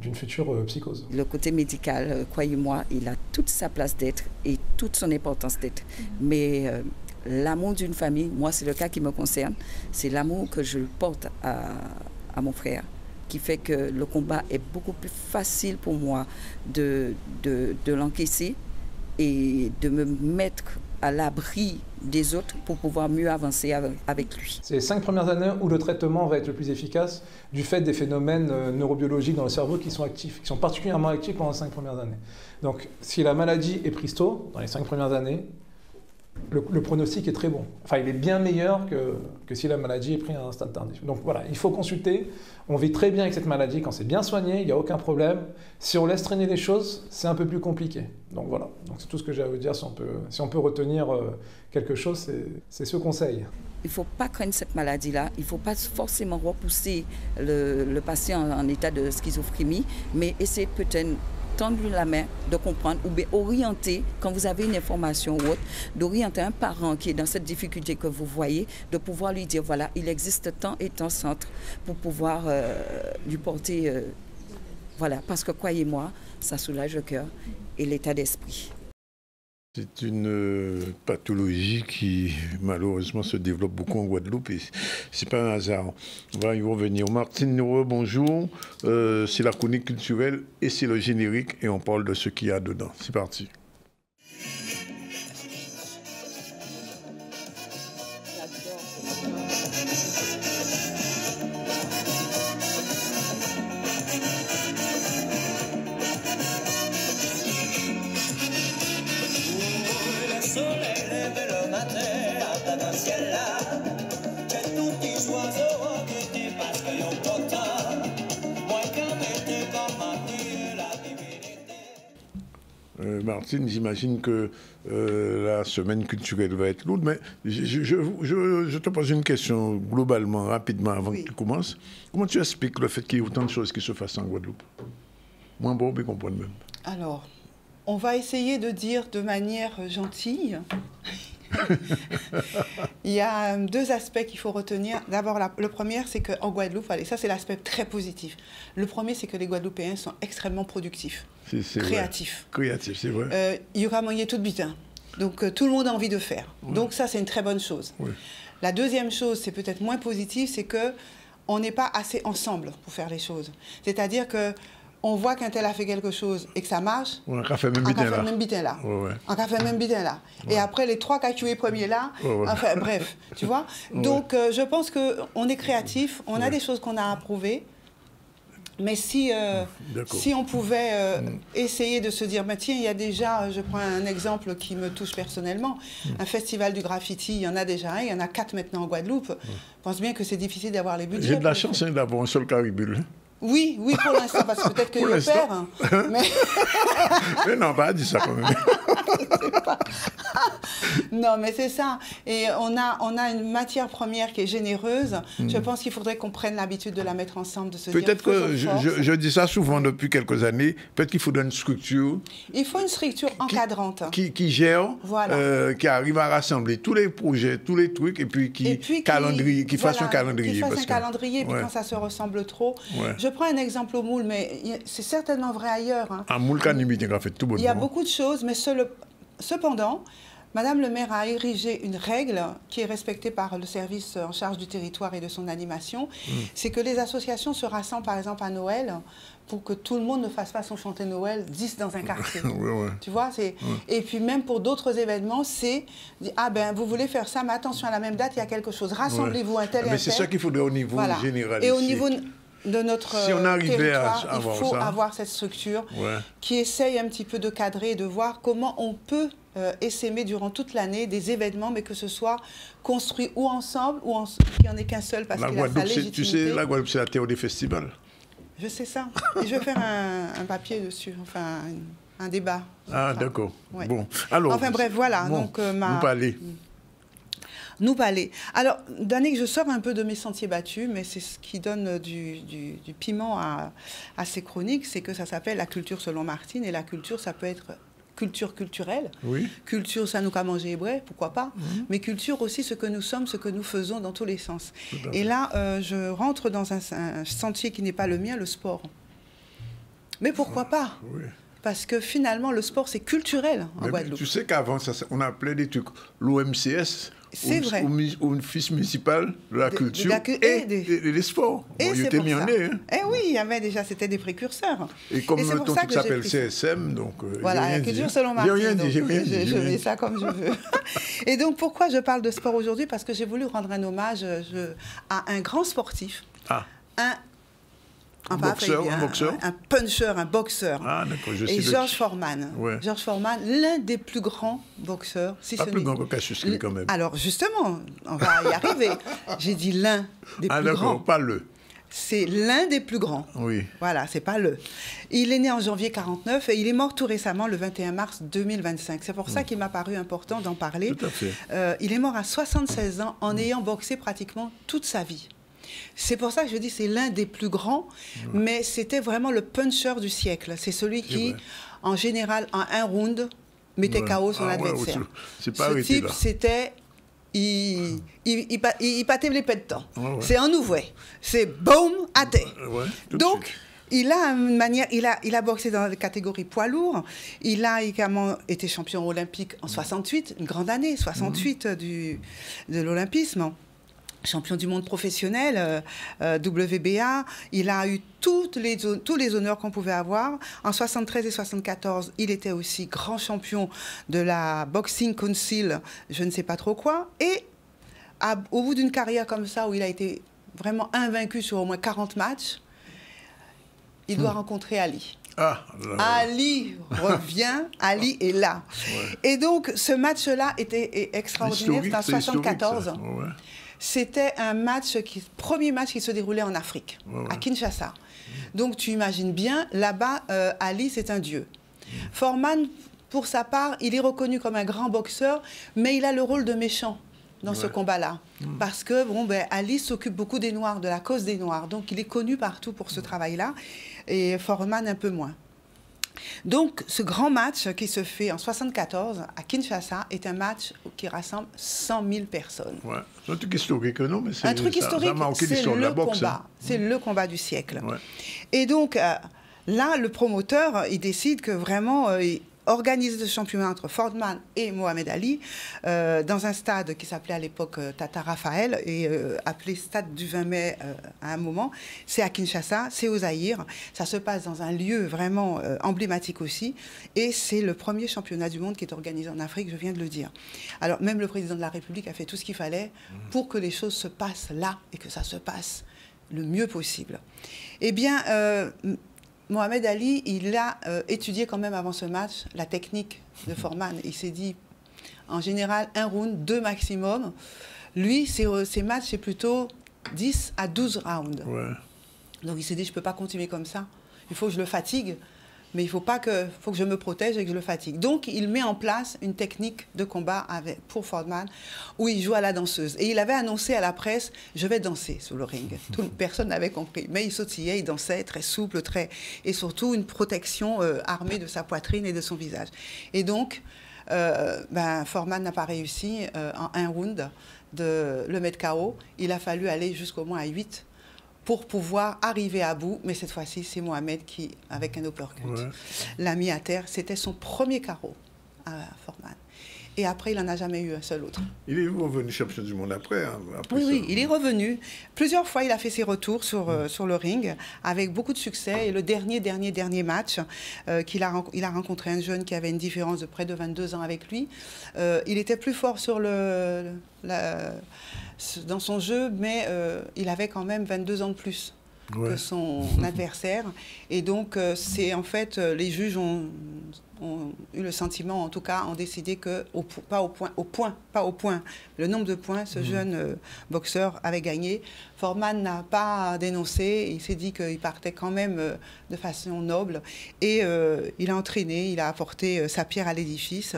d'une future psychose. Le côté médical, croyez-moi, il a toute sa place d'être et toute son importance d'être. Mais l'amour d'une famille, moi c'est le cas qui me concerne, c'est l'amour que je porte à mon frère, qui fait que le combat est beaucoup plus facile pour moi de l'encaisser et de me mettre à l'abri des autres pour pouvoir mieux avancer avec lui. C'est les 5 premières années où le traitement va être le plus efficace du fait des phénomènes neurobiologiques dans le cerveau qui sont actifs, qui sont particulièrement actifs pendant les 5 premières années. Donc si la maladie est prise tôt, dans les 5 premières années, le pronostic est très bon. Enfin, il est bien meilleur que si la maladie est prise à un stade tardif. Donc voilà, il faut consulter. On vit très bien avec cette maladie. Quand c'est bien soigné, il n'y a aucun problème. Si on laisse traîner les choses, c'est un peu plus compliqué. Donc voilà, donc c'est tout ce que j'ai à vous dire. Si on peut retenir quelque chose, c'est ce conseil. Il ne faut pas craindre cette maladie-là. Il ne faut pas forcément repousser le patient en état de schizophrénie, mais essayer peut-être tendre la main, de comprendre, ou bien orienter, quand vous avez une information ou autre, d'orienter un parent qui est dans cette difficulté que vous voyez, de pouvoir lui dire, voilà, il existe tant et tant centres pour pouvoir lui porter, voilà, parce que croyez-moi, ça soulage le cœur et l'état d'esprit. C'est une pathologie qui, malheureusement, se développe beaucoup en Guadeloupe et c'est pas un hasard. On va y revenir. Martine, bonjour. C'est la chronique culturelle et c'est le générique et on parle de ce qu'il y a dedans. C'est parti. Martine, j'imagine que la semaine culturelle va être lourde, mais je te pose une question globalement, rapidement, avant que tu commences. Comment tu expliques le fait qu'il y ait autant de choses qui se fassent en Guadeloupe? Moi, bon, je comprends même. Alors, on va essayer de dire de manière gentille. Il y a deux aspects qu'il faut retenir. D'abord, le premier, c'est qu'en Guadeloupe, allez, ça c'est l'aspect très positif. Le premier, c'est que les Guadeloupéens sont extrêmement productifs, créatifs. Créatifs, c'est vrai. Il y aura moyen tout bitin. Donc, tout le monde a envie de faire. Ouais. Donc, ça, c'est une très bonne chose. Ouais. La deuxième chose, c'est peut-être moins positif, c'est qu'on n'est pas assez ensemble pour faire les choses. C'est-à-dire que on voit qu'un tel a fait quelque chose et que ça marche, on a fait même bitin là. On a fait même bitin là. Et après, les 3 KQE premiers là, enfin bref, tu vois. Donc, je pense qu'on est créatif, on a des choses qu'on a approuvées. Mais si on pouvait essayer de se dire, bah, tiens, il y a déjà, je prends un exemple qui me touche personnellement, un festival du graffiti, il y en a déjà un, il y en a 4 maintenant en Guadeloupe. Je pense bien que c'est difficile d'avoir les budgets. J'ai de la chance d'avoir un seul caribule. Oui, pour l'instant, parce que peut-être que je perds. Mais non, pas dit ça quand même. Non, mais c'est ça. Et on a une matière première qui est généreuse. Je pense qu'il faudrait qu'on prenne l'habitude de la mettre ensemble, de se dire... Peut-être que, je dis ça souvent depuis quelques années, peut-être qu'il faudrait une structure... Il faut une structure encadrante. Qui gère, voilà. Qui arrive à rassembler tous les projets, tous les trucs, et puis qui fasse un calendrier. Qui fasse un calendrier, et puis quand ça se ressemble trop... Je prends un exemple au Moule, mais c'est certainement vrai ailleurs. Hein. À Moule, il y a beaucoup de choses, mais cependant, Madame le maire a érigé une règle qui est respectée par le service en charge du territoire et de son animation. C'est que les associations se rassemblent, par exemple, à Noël, pour que tout le monde ne fasse pas son chanter Noël 10 dans un quartier. Tu vois, et puis même pour d'autres événements, c'est ah ben vous voulez faire ça, mais attention à la même date, il y a quelque chose. Rassemblez-vous un tel et un tel. Mais c'est ça qu'il faudrait au niveau général. Et au niveau de notre si on arrivait territoire, il faut avoir cette structure qui essaye un petit peu de cadrer et de voir comment on peut essaimer durant toute l'année des événements, mais que ce soit construit ou ensemble, ou qu'il n'y en ait qu'un seul, parce qu'il a sa légitimité. Tu sais, la Guadeloupe, c'est la terre des festivals. Je sais ça. Et je vais faire un papier dessus, enfin un débat. Ah, d'accord. Ouais. Bon, alors... Enfin bref, voilà. Bon, donc, vous parlez. Nous parler. Alors, Danick, je sors un peu de mes sentiers battus, mais c'est ce qui donne du piment à ces chroniques, c'est que ça s'appelle la culture selon Martine, et la culture, ça peut être culture culturelle. Oui. Culture, ça nous qu'a mangé hébreu, pourquoi pas. Mais culture aussi, ce que nous sommes, ce que nous faisons dans tous les sens. Et là, je rentre dans un sentier qui n'est pas le mien, le sport. Mais pourquoi pas? Parce que finalement, le sport, c'est culturel en Guadeloupe. Tu sais qu'avant, on appelait des trucs l'OMCS. C'est vrai. Au office municipal de la culture et des sports. Et bon, c'est pour ça. Hein. Eh oui, il y avait déjà, c'était des précurseurs. Et comme ton truc s'appelle CSM, donc... voilà, la culture selon Martine. Je mets ça comme je veux. Et donc, pourquoi je parle de sport aujourd'hui? Parce que j'ai voulu rendre un hommage à un grand sportif. Un boxeur, un puncher, un boxeur. Ah, d'accord, je sais. Et Georges Foreman. Ouais. Georges Foreman, l'un des plus grands boxeurs. Si pas plus grand que Cassius Clay, quand même. Alors, justement, on va y arriver. J'ai dit l'un des plus grands. Ah, d'accord, pas le. C'est l'un des plus grands. Oui. Voilà, c'est pas le. Il est né en janvier 49 et il est mort tout récemment, le 21 mars 2025. C'est pour ça qu'il m'a paru important d'en parler. Tout à fait. Il est mort à 76 ans en ayant boxé pratiquement toute sa vie. C'est pour ça que je dis c'est l'un des plus grands, mais c'était vraiment le puncher du siècle. C'est celui qui, en général, en un round, mettait KO son adversaire. C'est pas Ce type, c'était... Il pâtait les pets de temps. C'est un nouveau. C'est boum, à terre. Donc, il a une manière, il a boxé dans la catégorie poids lourd. Il a également été champion olympique en 68, une grande année, 68 de l'olympisme. Champion du monde professionnel, WBA. Il a eu tous les honneurs qu'on pouvait avoir. En 73 et 74, il était aussi grand champion de la Boxing Council, je ne sais pas trop quoi. Et au bout d'une carrière comme ça, où il a été vraiment invaincu sur au moins 40 matchs, il doit rencontrer Ali. Ali revient, Ali est là. Et donc, ce match-là était extraordinaire, c'était en 74. C'était un match, premier match qui se déroulait en Afrique, à Kinshasa. Donc tu imagines bien, là-bas, Ali, c'est un dieu. Foreman, pour sa part, il est reconnu comme un grand boxeur, mais il a le rôle de méchant dans ce combat-là. Parce que Ali s'occupe beaucoup des Noirs, de la cause des Noirs. Donc il est connu partout pour ce travail-là, et Foreman un peu moins. Donc, ce grand match qui se fait en 74 à Kinshasa est un match qui rassemble 100 000 personnes. C'est un truc historique, non? Mais un truc historique, c'est le combat. C'est le combat du siècle. Et donc, là, le promoteur, il décide que vraiment... organiser ce championnat entre Foreman et Mohamed Ali dans un stade qui s'appelait à l'époque Tata Raphaël et appelé Stade du 20 mai à un moment. C'est à Kinshasa, c'est au Zaïre. Ça se passe dans un lieu vraiment emblématique aussi. Et c'est le premier championnat du monde qui est organisé en Afrique, je viens de le dire. Alors même le président de la République a fait tout ce qu'il fallait pour que les choses se passent là et que ça se passe le mieux possible. Eh bien... Mohamed Ali, il a étudié quand même avant ce match la technique de Foreman. Il s'est dit, en général, un round, 2 maximum. Lui, ses matchs, c'est plutôt 10 à 12 rounds. Donc il s'est dit, je ne peux pas continuer comme ça. Il faut que je le fatigue, mais il faut que je me protège et que je le fatigue. Donc il met en place une technique de combat pour Foreman, où il joue à la danseuse. Et il avait annoncé à la presse, je vais danser sur le ring. Personne n'avait compris. Mais il sautillait, il dansait, très souple, et surtout une protection armée de sa poitrine et de son visage. Et donc, Foreman n'a pas réussi en un round de le mettre KO. Il a fallu aller jusqu'au moins à 8 pour pouvoir arriver à bout. Mais cette fois-ci, c'est Mohamed qui, avec un uppercut, l'a mis à terre. C'était son premier KO à Foreman. Et après, il n'en a jamais eu un seul autre. Il est revenu champion du monde après oui, il est revenu. Plusieurs fois, il a fait ses retours sur le ring, avec beaucoup de succès. Et le dernier match, il a rencontré un jeune qui avait une différence de près de 22 ans avec lui. Il était plus fort dans son jeu, mais il avait quand même 22 ans de plus que son adversaire. Et donc, c'est en fait, les juges ont eu le sentiment, en tout cas, ont décidé que, pas au point, le nombre de points, ce jeune boxeur avait gagné. Foreman n'a pas dénoncé, il s'est dit qu'il partait quand même de façon noble. Et il a entraîné, il a apporté sa pierre à l'édifice.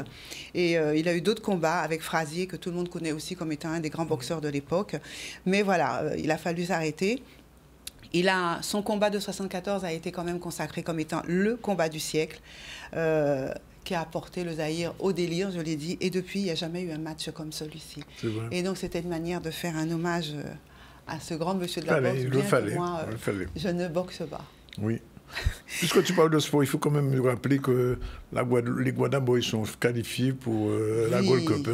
Et il a eu d'autres combats avec Frazier, que tout le monde connaît aussi comme étant un des grands boxeurs de l'époque. Mais voilà, il a fallu s'arrêter. Son combat de 74 a été quand même consacré comme étant le combat du siècle, qui a apporté le Zaïre au délire, je l'ai dit, et depuis, il n'y a jamais eu un match comme celui-ci. Et donc, c'était une manière de faire un hommage à ce grand monsieur de la boxe. Il le fallait. Moi, je ne boxe pas. Oui. Puisque tu parles de sport, il faut quand même rappeler que les Guadambois sont qualifiés pour la Gold Cup.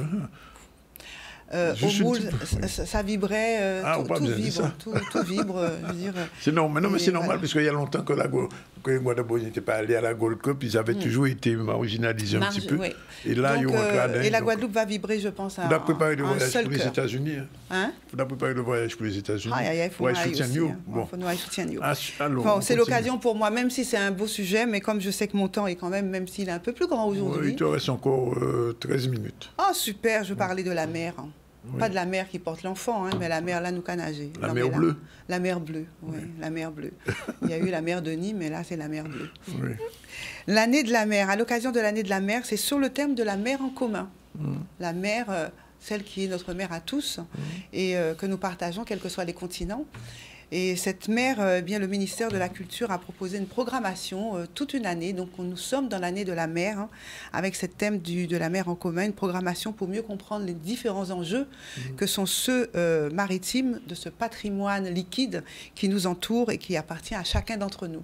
Au bout, ça vibrait, tout vibre, je veux dire. C'est normal, mais c'est normal, parce qu'il y a longtemps que les Guadambois n'étaient pas allés à la Gold Cup, ils avaient toujours été marginalisés un petit peu. Et là, donc, et la Guadeloupe va vibrer, je pense, à un seul cœur. On a préparé le voyage pour les États-Unis. On a préparé le voyage pour les États-Unis. Il faut nous soutien. C'est l'occasion pour moi, même si c'est un beau sujet, mais comme je sais que mon temps est quand même s'il est un peu plus grand aujourd'hui. Il te reste encore 13 minutes. Ah, super, je parlais de la mer. Pas de la mer qui porte l'enfant, mais la mer, là, nous qu'à nager. La mer bleue. La mer bleue, oui, la mer bleue. Il y a eu la mer de Nîmes, mais là, c'est la mer bleue. L'année de la mer, à l'occasion de l'année de la mer, c'est sur le thème de la mer en commun. La mer, celle qui est notre mère à tous et que nous partageons, quels que soient les continents. Et cette mer, bien, le ministère de la Culture a proposé une programmation toute une année. Donc, nous sommes dans l'année de la mer, hein, avec ce thème de la mer en commun, une programmation pour mieux comprendre les différents enjeux que sont ceux maritimes de ce patrimoine liquide qui nous entoure et qui appartient à chacun d'entre nous.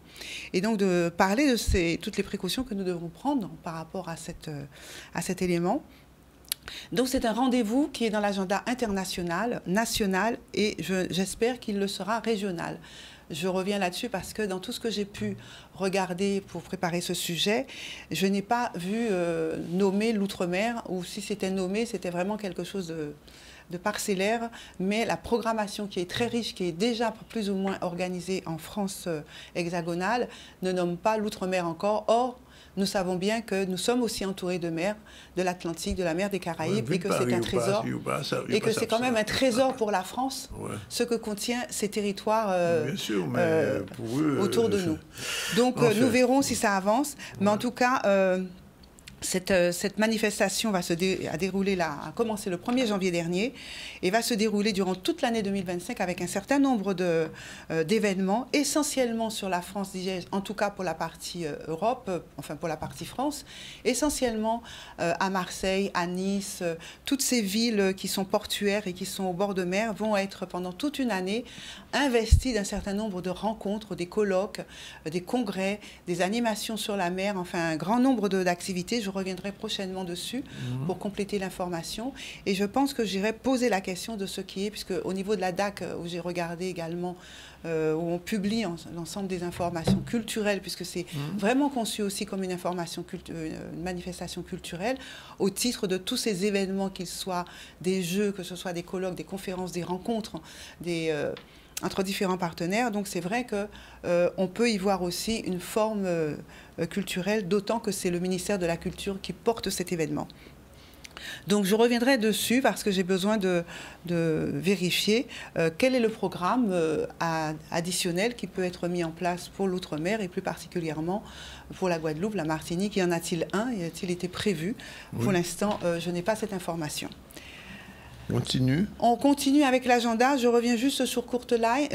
Et donc, de parler de toutes les précautions que nous devons prendre par rapport à cet élément. Donc c'est un rendez-vous qui est dans l'agenda international, national et j'espère qu'il le sera régional. Je reviens là-dessus parce que dans tout ce que j'ai pu regarder pour préparer ce sujet, je n'ai pas vu nommer l'outre-mer ou si c'était nommé, c'était vraiment quelque chose de parcellaire, mais la programmation qui est très riche, qui est déjà plus ou moins organisée en France hexagonale, ne nomme pas l'outre-mer encore. Or, nous savons bien que nous sommes aussi entourés de mer, de l'Atlantique, de la mer des Caraïbes, et que c'est un trésor, et que c'est quand même un trésor pour la France, ce que contient ces territoires pour eux, autour de nous. Donc nous verrons si ça avance, mais en tout cas... Cette manifestation a commencé le 1er janvier dernier et va se dérouler durant toute l'année 2025 avec un certain nombre d'événements, essentiellement sur la France, en tout cas pour la partie Europe, enfin pour la partie France, essentiellement à Marseille, à Nice, toutes ces villes qui sont portuaires et qui sont au bord de mer vont être pendant toute une année investies d'un certain nombre de rencontres, des colloques, des congrès, des animations sur la mer, enfin un grand nombre d'activités. Je reviendrai prochainement dessus pour compléter l'information. Et je pense que j'irai poser la question de ce qui est, puisque au niveau de la DAC, où j'ai regardé également, où on publie l'ensemble des informations culturelles, puisque c'est vraiment conçu aussi comme une une manifestation culturelle, au titre de tous ces événements, qu'ils soient des jeux, que ce soit des colloques, des conférences, des rencontres, entre différents partenaires. Donc c'est vrai qu'on peut y voir aussi une forme culturelle, d'autant que c'est le ministère de la Culture qui porte cet événement. Donc je reviendrai dessus parce que j'ai besoin de vérifier quel est le programme additionnel qui peut être mis en place pour l'outre-mer et plus particulièrement pour la Guadeloupe, la Martinique. Y en a-t-il un? Y a-t-il été prévu? Pour l'instant, je n'ai pas cette information. On continue avec l'agenda. Je reviens juste sur Courteline,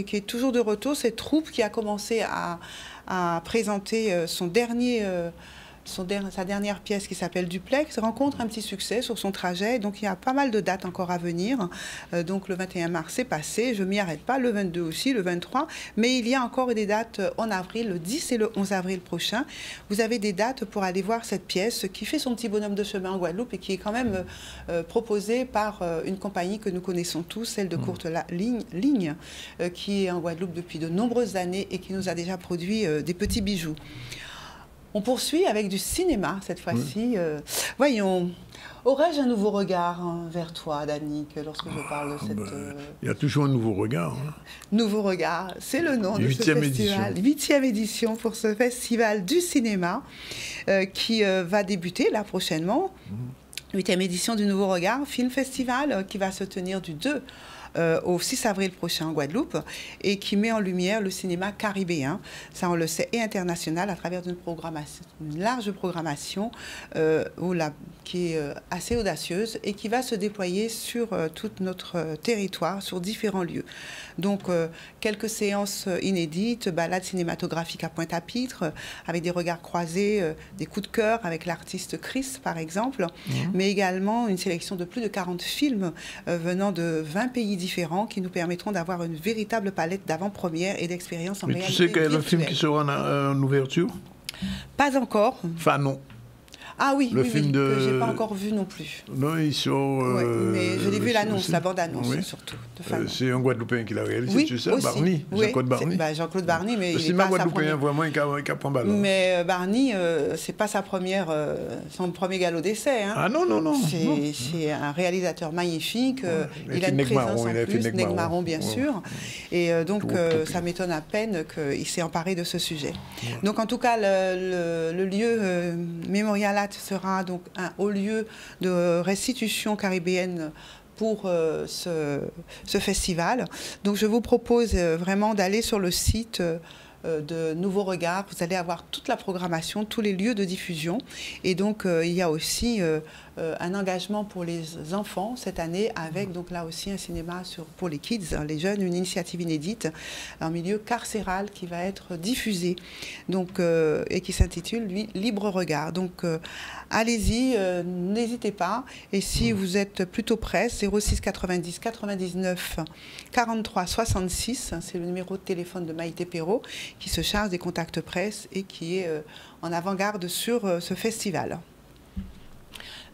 qui est toujours de retour. Cette troupe qui a commencé à présenter sa dernière pièce qui s'appelle Duplex rencontre un petit succès sur son trajet. Donc il y a pas mal de dates encore à venir. Donc le 21 mars c'est passé, je ne m'y arrête pas, le 22 aussi, le 23. Mais il y a encore des dates en avril, le 10 et le 11 avril prochain. Vous avez des dates pour aller voir cette pièce qui fait son petit bonhomme de chemin en Guadeloupe et qui est quand même proposée par une compagnie que nous connaissons tous, celle de Courteline, qui est en Guadeloupe depuis de nombreuses années et qui nous a déjà produit des petits bijoux. On poursuit avec du cinéma, cette fois-ci. Voyons, aurais-je un nouveau regard vers toi, Danick, lorsque je parle de cette... Il y a toujours un nouveau regard. Hein. Nouveau regard, c'est le nom de ce festival. 8e édition pour ce festival du cinéma qui va débuter là prochainement. 8e édition du Nouveau Regard, film festival qui va se tenir du 2 au 6 avril prochain en Guadeloupe et qui met en lumière le cinéma caribéen, ça on le sait, et international à travers une large programmation qui est assez audacieuse et qui va se déployer sur tout notre territoire, sur différents lieux. Donc quelques séances inédites, balades cinématographiques à Pointe-à-Pitre, avec des regards croisés, des coups de cœur avec l'artiste Chris par exemple, mais également une sélection de plus de 40 films venant de 20 pays différents qui nous permettront d'avoir une véritable palette d'avant-première et d'expériences en réalité virtuelle. Tu sais quel est le film qui sera en ouverture? Pas encore. Fanon. Ah oui, le film que je n'ai pas encore vu non plus. Non, il sort... mais je l'ai vu l'annonce, la bande-annonce surtout. C'est un Guadeloupéen qui l'a réalisé, oui, tu sais, aussi. Barney, Jean-Claude Barney. Jean-Claude Barney, mais le cinéma guadeloupéen, vraiment, il prend ballon. Mais Barney, c'est pas son premier galop d'essai. Hein. Ah non, non, non. C'est un réalisateur magnifique. Il a une présence en plus, Negmaron, bien sûr. Et donc, ça m'étonne à peine qu'il s'est emparé de ce sujet. Donc, en tout cas, le lieu mémorial sera donc un haut lieu de restitution caribéenne pour ce festival. Donc je vous propose vraiment d'aller sur le site de Nouveau Regard. Vous allez avoir toute la programmation, tous les lieux de diffusion. Et donc il y a aussi un engagement pour les enfants cette année avec donc là aussi un cinéma pour les kids, les jeunes, une initiative inédite en milieu carcéral qui va être diffusée donc, et qui s'intitule lui Libre Regard. Donc allez-y, n'hésitez pas. Et si vous êtes plutôt prêts, 06 90 99 43 66, c'est le numéro de téléphone de Maïté Perrault qui se charge des contacts presse et qui est en avant-garde sur ce festival.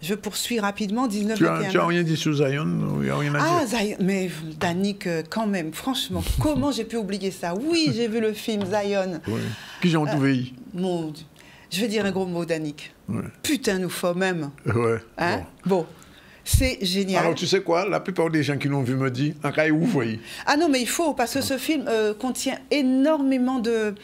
Je poursuis rapidement, 19 Tu n'as rien dit sur Zion? Il n'y a rien à dire. Ah, Zion, mais Danick, quand même, franchement, comment j'ai pu oublier ça? Oui, j'ai vu le film Zion. Oui. Qui j'ai entendu Mon Dieu. Je vais dire un gros mot, Danick. Ouais. Putain, nous faut même. Ouais. Hein? Bon. C'est génial. Alors, tu sais quoi? La plupart des gens qui l'ont vu me disent, en cas où vous voyez. Ah non, mais il faut, parce que ce film contient énormément de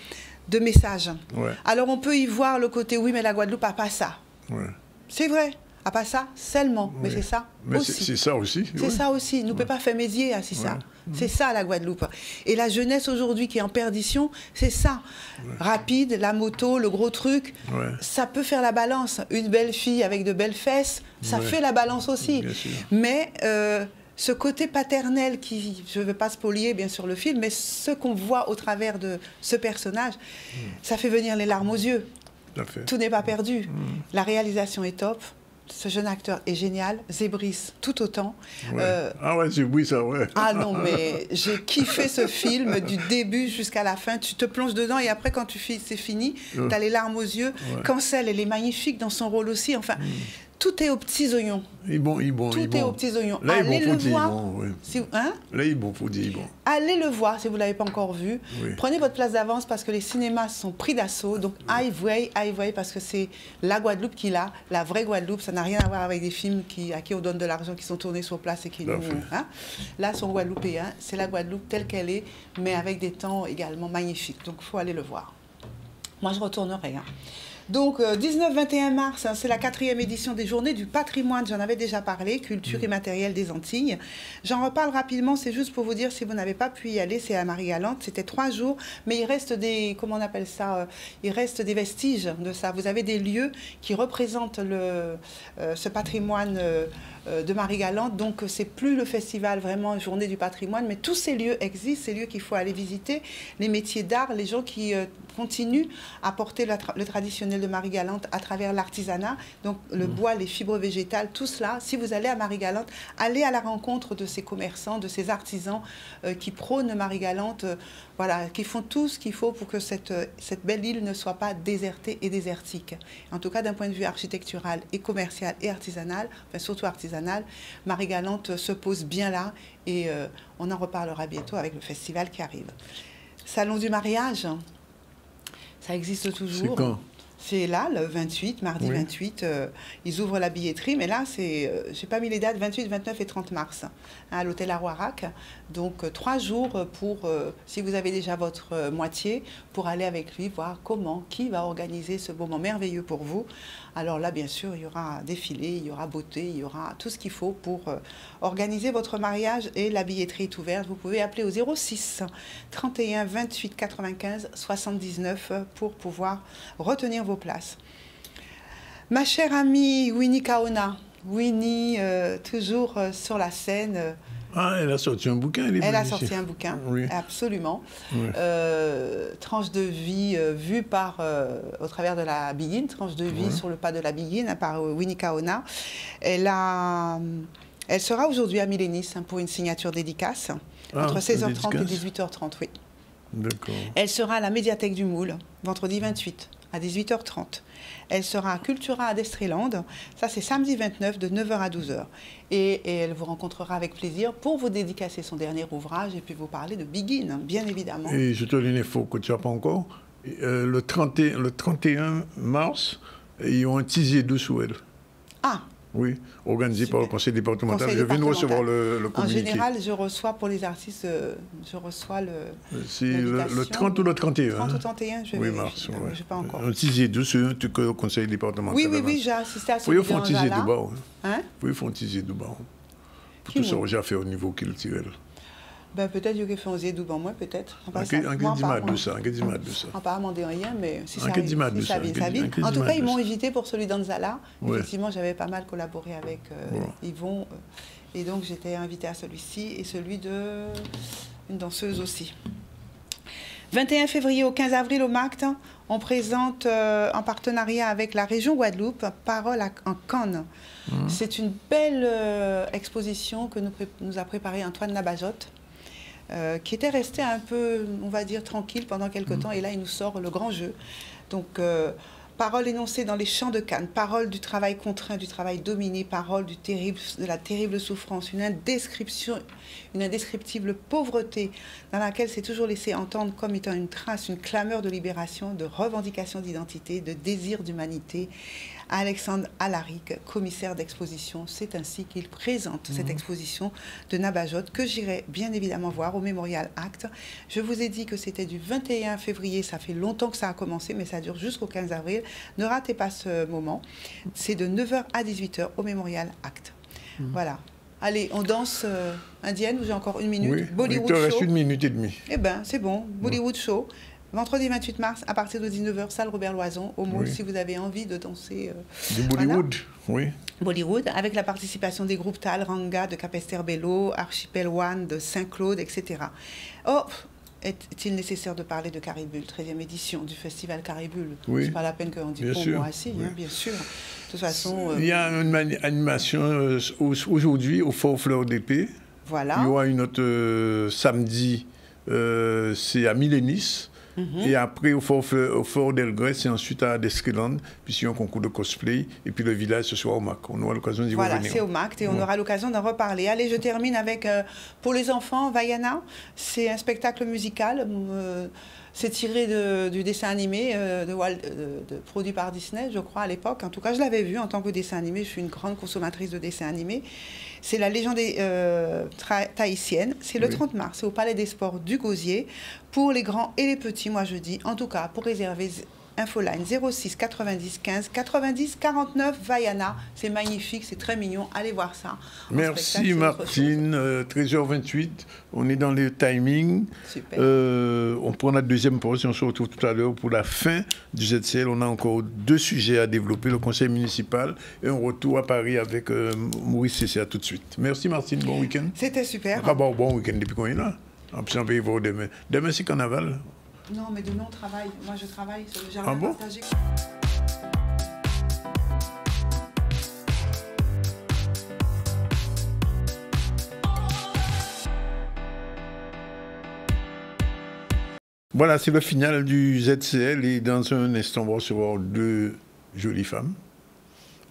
messages. Ouais. Alors, on peut y voir le côté, oui, mais la Guadeloupe n'a pas ça. Ouais. C'est vrai. A pas ça seulement, mais c'est ça aussi. C'est ça aussi. C'est ça aussi. Nous ne pouvons pas faire médier à ça. C'est ça la Guadeloupe. Et la jeunesse aujourd'hui qui est en perdition, c'est ça. Rapide, la moto, le gros truc, ça peut faire la balance. Une belle fille avec de belles fesses, ça fait la balance aussi. Mais ce côté paternel qui, je ne veux pas spolier bien sûr le film, mais ce qu'on voit au travers de ce personnage, ça fait venir les larmes aux yeux. Tout n'est pas perdu. La réalisation est top. Ce jeune acteur est génial, Zébris tout autant. Ah ouais, Zébris, ça, ouais. Ah non, mais j'ai kiffé ce film du début jusqu'à la fin. Tu te plonges dedans et après, quand c'est fini, tu as les larmes aux yeux. Cancel, elle est magnifique dans son rôle aussi. Enfin, tout est aux petits oignons. Tout est aux petits oignons. Là, allez le voir. Là, il est bon, faut dire. Allez le voir si vous ne l'avez pas encore vu. Prenez votre place d'avance parce que les cinémas sont pris d'assaut. Donc, aïe, parce que c'est la Guadeloupe qui l'a, la vraie Guadeloupe. Ça n'a rien à voir avec des films à qui on donne de l'argent, qui sont tournés sur place et qui nous... Là, sont guadeloupéens. C'est la Guadeloupe telle qu'elle est, mais avec des temps également magnifiques. Donc, il faut aller le voir. Moi, je retournerai. Donc, 19-21 mars, c'est la 4e édition des Journées du patrimoine. J'en avais déjà parlé, culture immatérielle des Antilles. J'en reparle rapidement, c'est juste pour vous dire, si vous n'avez pas pu y aller, c'est à Marie-Galante. C'était 3 jours, mais il reste des, comment on appelle ça, il reste des vestiges de ça. Vous avez des lieux qui représentent ce patrimoine de Marie-Galante. Donc, c'est plus le festival vraiment Journée du patrimoine, mais tous ces lieux existent, ces lieux qu'il faut aller visiter, les métiers d'art, les gens qui continuent à porter le traditionnel de Marie-Galante à travers l'artisanat, donc le bois, les fibres végétales, tout cela. Si vous allez à Marie-Galante, allez à la rencontre de ces commerçants, de ces artisans qui prônent Marie-Galante, voilà, qui font tout ce qu'il faut pour que cette belle île ne soit pas désertée et désertique. En tout cas, d'un point de vue architectural et commercial et artisanal, enfin surtout artisanal, Marie-Galante se pose bien là et on en reparlera bientôt avec le festival qui arrive. Salon du mariage, ça existe toujours. C'est quand ? C'est là, le 28, mardi 28, ils ouvrent la billetterie, mais là, j'ai pas mis les dates, 28, 29 et 30 mars, à l'hôtel Arouarac. Donc, 3 jours pour, si vous avez déjà votre moitié, pour aller avec lui, voir qui va organiser ce moment merveilleux pour vous. Alors là, bien sûr, il y aura défilé, il y aura beauté, il y aura tout ce qu'il faut pour organiser votre mariage et la billetterie est ouverte. Vous pouvez appeler au 06 31 28 95 79 pour pouvoir retenir vos places. Ma chère amie Winnie Kaona, Winnie, toujours sur la scène. Elle a sorti un bouquin. Elle a sorti un bouquin, absolument. Oui. Tranche de vie vue au travers de la Biguine, tranche de vie sur le pas de la Biguine par Winnie Kaona. Elle sera aujourd'hui à Milénis pour une signature dédicace, entre 16h30 et 18h30, oui. D'accord. Elle sera à la médiathèque du Moule, vendredi 28, à 18h30. Elle sera à Cultura à Destréland, ça c'est samedi 29 de 9h à 12h. Et elle vous rencontrera avec plaisir pour vous dédicacer son dernier ouvrage et puis vous parler de Biguine, bien évidemment. Et je te donne une info que tu n'as pas encore. Le 31 mars, ils ont un teaser dessous elle. Ah! Oui, organisé par le conseil départemental. Je viens de recevoir le communiqué. En général, je reçois pour les artistes, je reçois c'est le 30 ou le 31. 30 ou 31, je vais mars. Je pas encore. Un teaser dessous au conseil départemental. Oui, j'ai assisté à ce oui, ils font un teaser de bas. Hein? Oui, ils font un teaser de bas. Pour tout ça, j'ai fait au niveau culturel. Ben, peut-être que fait un zédou en moins, peut-être. En quel dimanche de ça? On pas demandé rien, mais si ça vient. En tout cas, ils m'ont invité pour celui d'Anzala. Effectivement, j'avais pas mal collaboré avec Yvon. Et donc, j'étais invitée à celui-ci et celui d'une danseuse aussi. 21 février au 15 avril au MACT, on présente en partenariat avec la région Guadeloupe Parole en Cannes. C'est une belle exposition que nous a préparée Antoine Nabajotte, qui était resté un peu, on va dire, tranquille pendant quelques temps. Et là, il nous sort le grand jeu. Donc, parole énoncée dans les champs de Cannes, parole du travail contraint, du travail dominé, parole de la terrible souffrance, une indescriptible pauvreté dans laquelle c'est toujours laissé entendre comme étant une trace, une clameur de libération, de revendication d'identité, de désir d'humanité. Alexandre Alaric, commissaire d'exposition, c'est ainsi qu'il présente cette exposition de Nabajotte que j'irai bien évidemment voir au Mémorial Act. Je vous ai dit que c'était du 21 février, ça fait longtemps que ça a commencé, mais ça dure jusqu'au 15 avril. Ne ratez pas ce moment. C'est de 9h à 18h au Mémorial Act. Voilà. Allez, on danse indienne, j'ai encore une minute. Oui, Bollywood il te reste Show. 1 minute et demie. Eh bien, c'est bon. Bollywood Show. Vendredi 28 mars, à partir de 19h, salle Robert Loison, au Mall, si vous avez envie de danser. Du Bollywood, oui. Bollywood, avec la participation des groupes Tal, Ranga, de Capesterre Bello, Archipel One, de Saint-Claude, etc. Oh, est-il nécessaire de parler de Caribule, 13e édition du festival Caribule? Oui. C'est pas la peine qu'on dise pour moi assis, hein, bien sûr. De toute façon... Il y a une animation aujourd'hui au Fort Fleur d'Épée. Voilà. Il y aura une autre samedi, c'est à Millénis. Et après, au Fort d'Elgrès, et ensuite à Deskeland, puis il y a un concours de cosplay, et puis le village, ce soir au MAC. On aura l'occasion d'y revenir. Voilà, c'est au MAC, et on aura l'occasion d'en reparler. Allez, je termine avec, pour les enfants, Vaiana. C'est un spectacle musical. C'est tiré du dessin animé produit par Disney, je crois, à l'époque. En tout cas, je l'avais vu en tant que dessin animé. Je suis une grande consommatrice de dessins animés. C'est la légende tahitienne. C'est le 30 mars. C'est au Palais des Sports du Gosier. Pour les grands et les petits, moi je dis, en tout cas, pour réserver, infoline 06 90 15 90 49 Vaiana. C'est magnifique, c'est très mignon. Allez voir ça. Merci Martine. 13h28. On est dans le timing. Super. On prend la deuxième pause et on se retrouve tout à l'heure pour la fin du ZCL. On a encore 2 sujets à développer, le conseil municipal et un retour à Paris avec Maurice Cécile tout de suite. Merci Martine, bon week-end. C'était super. Bon week-end depuis qu'on est là. En plus, on peut y voir demain. Demain, c'est carnaval. Non, mais demain, on travaille. Moi, je travaille sur le jardin partagé. Voilà, c'est le final du ZCL. Et dans un instant, on va recevoir 2 jolies femmes.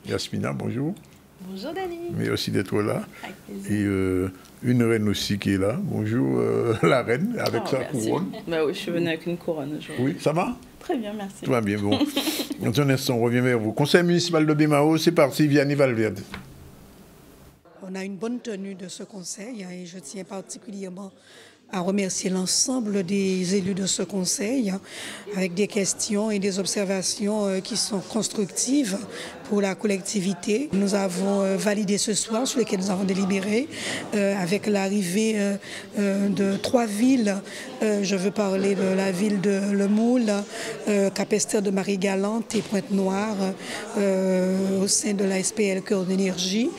Yasmina, bonjour. Bonjour Dani. Merci d'être là. Avec plaisir. Et une reine aussi qui est là. Bonjour la reine, avec sa couronne. Bah oui, je suis venue avec une couronne aujourd'hui. Oui, ça va? Très bien, merci. Tout va bien, bon. Dans un instant, on revient vers vous. Conseil municipal de Bémao, c'est parti, Vianney Valverde. On a une bonne tenue de ce conseil et je tiens particulièrement à remercier l'ensemble des élus de ce conseil avec des questions et des observations qui sont constructives pour la collectivité. Nous avons validé ce soir, sur lesquels nous avons délibéré, avec l'arrivée de 3 villes. Je veux parler de la ville de Le Moule, Capesterre de Marie-Galante et Pointe-Noire, au sein de la SPL Cœur d'énergie,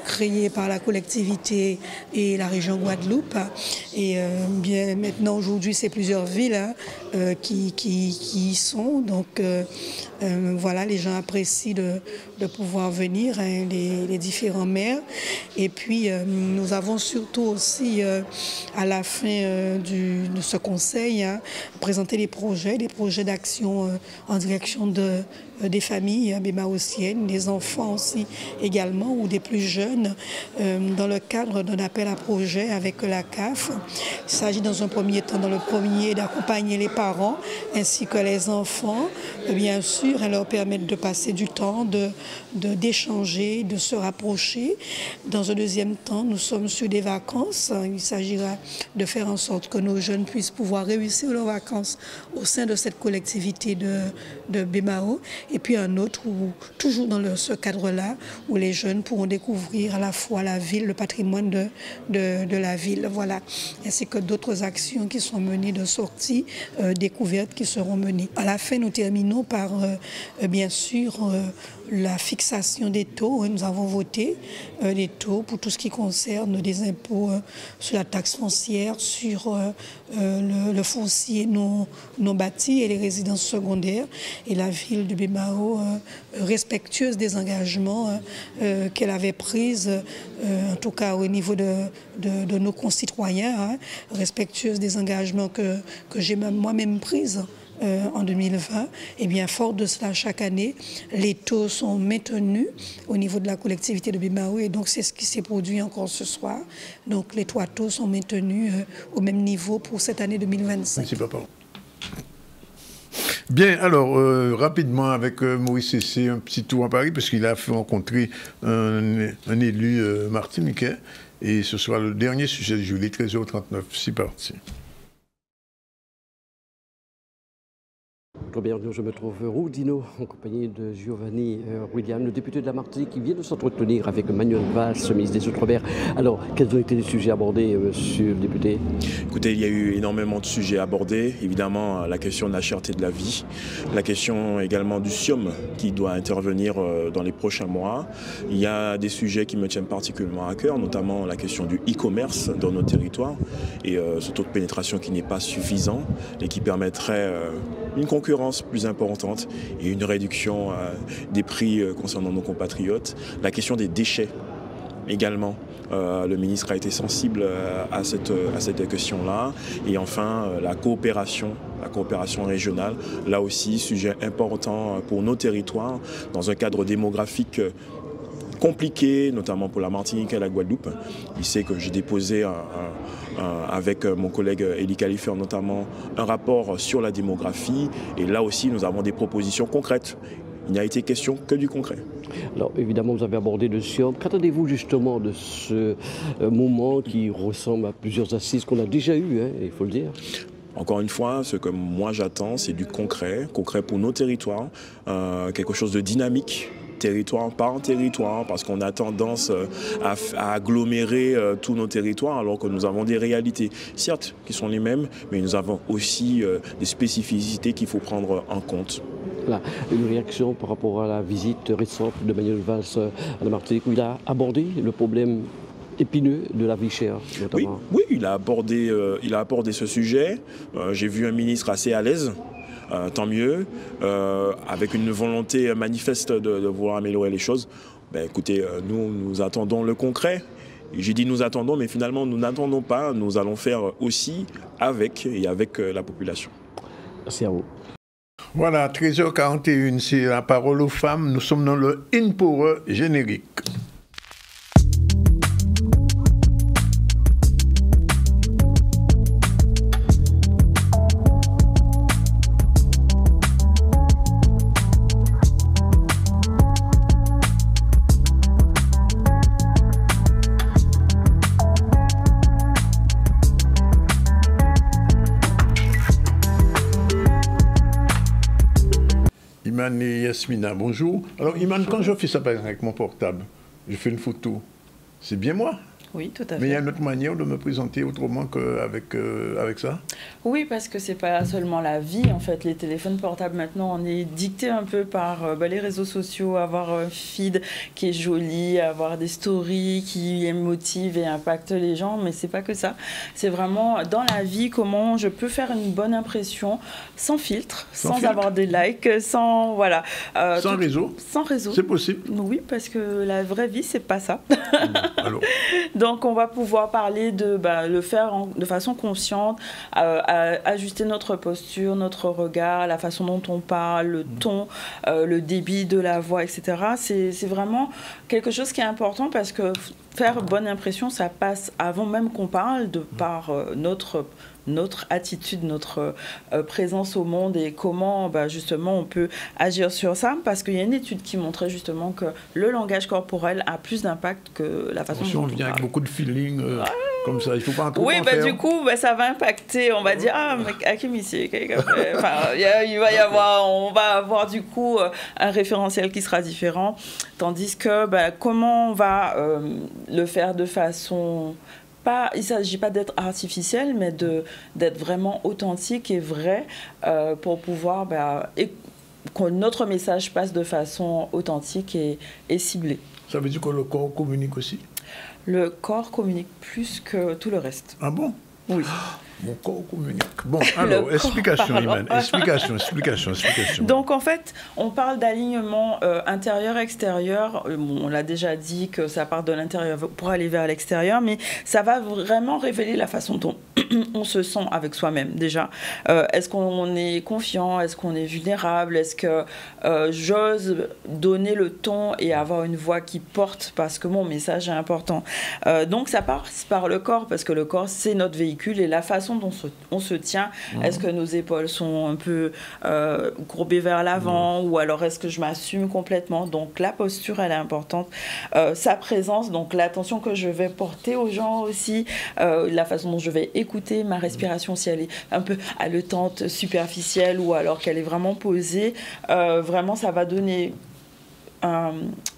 créée par la collectivité et la région Guadeloupe. Et bien maintenant, aujourd'hui, c'est plusieurs villes qui y sont. Donc voilà, les gens apprécient de pouvoir venir, hein, les différents maires. Et puis, nous avons surtout aussi, à la fin de ce conseil, hein, présenté des projets d'action en direction des familles bémaotiennes, des enfants aussi également, ou des plus jeunes, dans le cadre d'un appel à projet avec la CAF. Il s'agit dans un premier temps, d'accompagner les parents ainsi que les enfants, bien sûr, et leur permettre de passer du temps, d'échanger, de se rapprocher. Dans un deuxième temps, nous sommes sur des vacances. Il s'agira de faire en sorte que nos jeunes puissent pouvoir réussir leurs vacances au sein de cette collectivité de Bémao. et puis un autre, toujours dans ce cadre-là, où les jeunes pourront découvrir à la fois la ville, le patrimoine de la ville, voilà, ainsi que d'autres actions qui sont menées de sorties, découvertes qui seront menées. À la fin, nous terminons par, bien sûr, la fixation des taux. Nous avons voté les taux pour tout ce qui concerne des impôts sur la taxe foncière, sur le foncier non bâti et les résidences secondaires. Et la ville de Bemao, respectueuse des engagements qu'elle avait pris, en tout cas au niveau de nos concitoyens, hein, respectueuse des engagements que j'ai moi-même pris en 2020, et bien fort de cela, chaque année, les taux sont maintenus au niveau de la collectivité de Bemao, et donc c'est ce qui s'est produit encore ce soir. Donc les 3 taux sont maintenus au même niveau pour cette année 2025. Merci, papa. Bien, alors, rapidement, avec Maurice Cessé, un petit tour à Paris, parce qu'il a fait rencontrer un élu martiniquais, et ce sera le dernier sujet du jour, 13h39. C'est parti. Bienvenue, je me trouve rue Dino en compagnie de Giovanni William, le député de la Martinique, qui vient de s'entretenir avec Manuel Valls, ministre des Outre-mer. Alors, quels ont été les sujets abordés, monsieur le député? Écoutez, il y a eu énormément de sujets abordés. Évidemment, la question de la cherté de la vie, la question également du SIOM qui doit intervenir dans les prochains mois. Il y a des sujets qui me tiennent particulièrement à cœur, notamment la question du e-commerce dans nos territoires et ce taux de pénétration qui n'est pas suffisant et qui permettrait une concurrence plus importante et une réduction des prix concernant nos compatriotes. La question des déchets également. Le ministre a été sensible à cette question-là. Et enfin, la coopération régionale. Là aussi, sujet important pour nos territoires dans un cadre démographique compliqué, notamment pour la Martinique et la Guadeloupe. Il sait que j'ai déposé avec mon collègue Elie Kalifer notamment un rapport sur la démographie. Et là aussi, nous avons des propositions concrètes. Il n'a été question que du concret. Alors évidemment, vous avez abordé le SIOM. Qu'attendez-vous justement de ce moment qui ressemble à plusieurs assises qu'on a déjà eues, hein, il faut le dire? Encore une fois, ce que moi j'attends, c'est du concret pour nos territoires, quelque chose de dynamique. Territoire par territoire, parce qu'on a tendance à agglomérer tous nos territoires alors que nous avons des réalités, certes, qui sont les mêmes, mais nous avons aussi des spécificités qu'il faut prendre en compte. Là, une réaction par rapport à la visite récente de Manuel Valls à la Martinique, où il a abordé le problème épineux de la vie chère, notamment. Oui, il a abordé ce sujet. J'ai vu un ministre assez à l'aise. Tant mieux, avec une volonté manifeste de vouloir améliorer les choses. Écoutez, nous attendons le concret. J'ai dit nous attendons, mais finalement nous n'attendons pas. Nous allons faire aussi avec la population. Merci à vous. Voilà, 13h41, c'est la parole aux femmes. Nous sommes dans le In Power générique. Iman et Yasmina, bonjour. Alors Iman, quand je fais ça par exemple avec mon portable, je fais une photo, c'est bien moi? Oui, tout à fait. Mais il y a une autre manière de me présenter autrement qu'avec avec ça? Oui, parce que c'est pas seulement la vie, en fait. Les téléphones portables, maintenant, on est dicté un peu par les réseaux sociaux, avoir un feed qui est joli, avoir des stories qui motivent et impactent les gens, mais c'est pas que ça. C'est vraiment dans la vie, comment je peux faire une bonne impression sans filtre, sans avoir des likes, sans... Voilà. Sans réseau? Sans réseau. C'est possible? Oui, parce que la vraie vie, c'est pas ça. Alors. Donc, on va pouvoir parler de le faire de façon consciente, ajuster notre posture, notre regard, la façon dont on parle, le ton, le débit de la voix, etc. C'est vraiment quelque chose qui est important parce que faire bonne impression, ça passe avant même qu'on parle par notre attitude, notre présence au monde et comment justement on peut agir sur ça, parce qu'il y a une étude qui montrait justement que le langage corporel a plus d'impact que la façon dont on vient parle. avec beaucoup de feeling. Comme ça, il ne faut pas en trop Oui, en faire. du coup, ça va impacter. On va dire, ah, mais Hakim ici. Enfin, il va y avoir, on va avoir du coup un référentiel qui sera différent. Tandis que, comment on va le faire de façon... il ne s'agit pas d'être artificiel, mais d'être vraiment authentique et vrai pour pouvoir que notre message passe de façon authentique et ciblée. Ça veut dire que le corps communique aussi? Le corps communique plus que tout le reste. Ah bon? Oui. Mon corps communique. Bon, alors, explication, Iman. Explication. Donc, en fait, on parle d'alignement intérieur-extérieur. On l'a déjà dit que ça part de l'intérieur pour aller vers l'extérieur, mais ça va vraiment révéler la façon dont on se sent avec soi-même, déjà. Est-ce qu'on est confiant? Est-ce qu'on est vulnérable? Est-ce que j'ose donner le ton et avoir une voix qui porte parce que mon message est important? Donc, ça passe par le corps, parce que le corps, c'est notre véhicule et la façon dont on se tient. Est-ce que nos épaules sont un peu courbées vers l'avant ou alors est-ce que je m'assume complètement? Donc la posture, elle est importante. Sa présence, donc l'attention que je vais porter aux gens aussi, la façon dont je vais écouter ma respiration, si elle est un peu haletante, superficielle ou alors qu'elle est vraiment posée, vraiment ça va donner un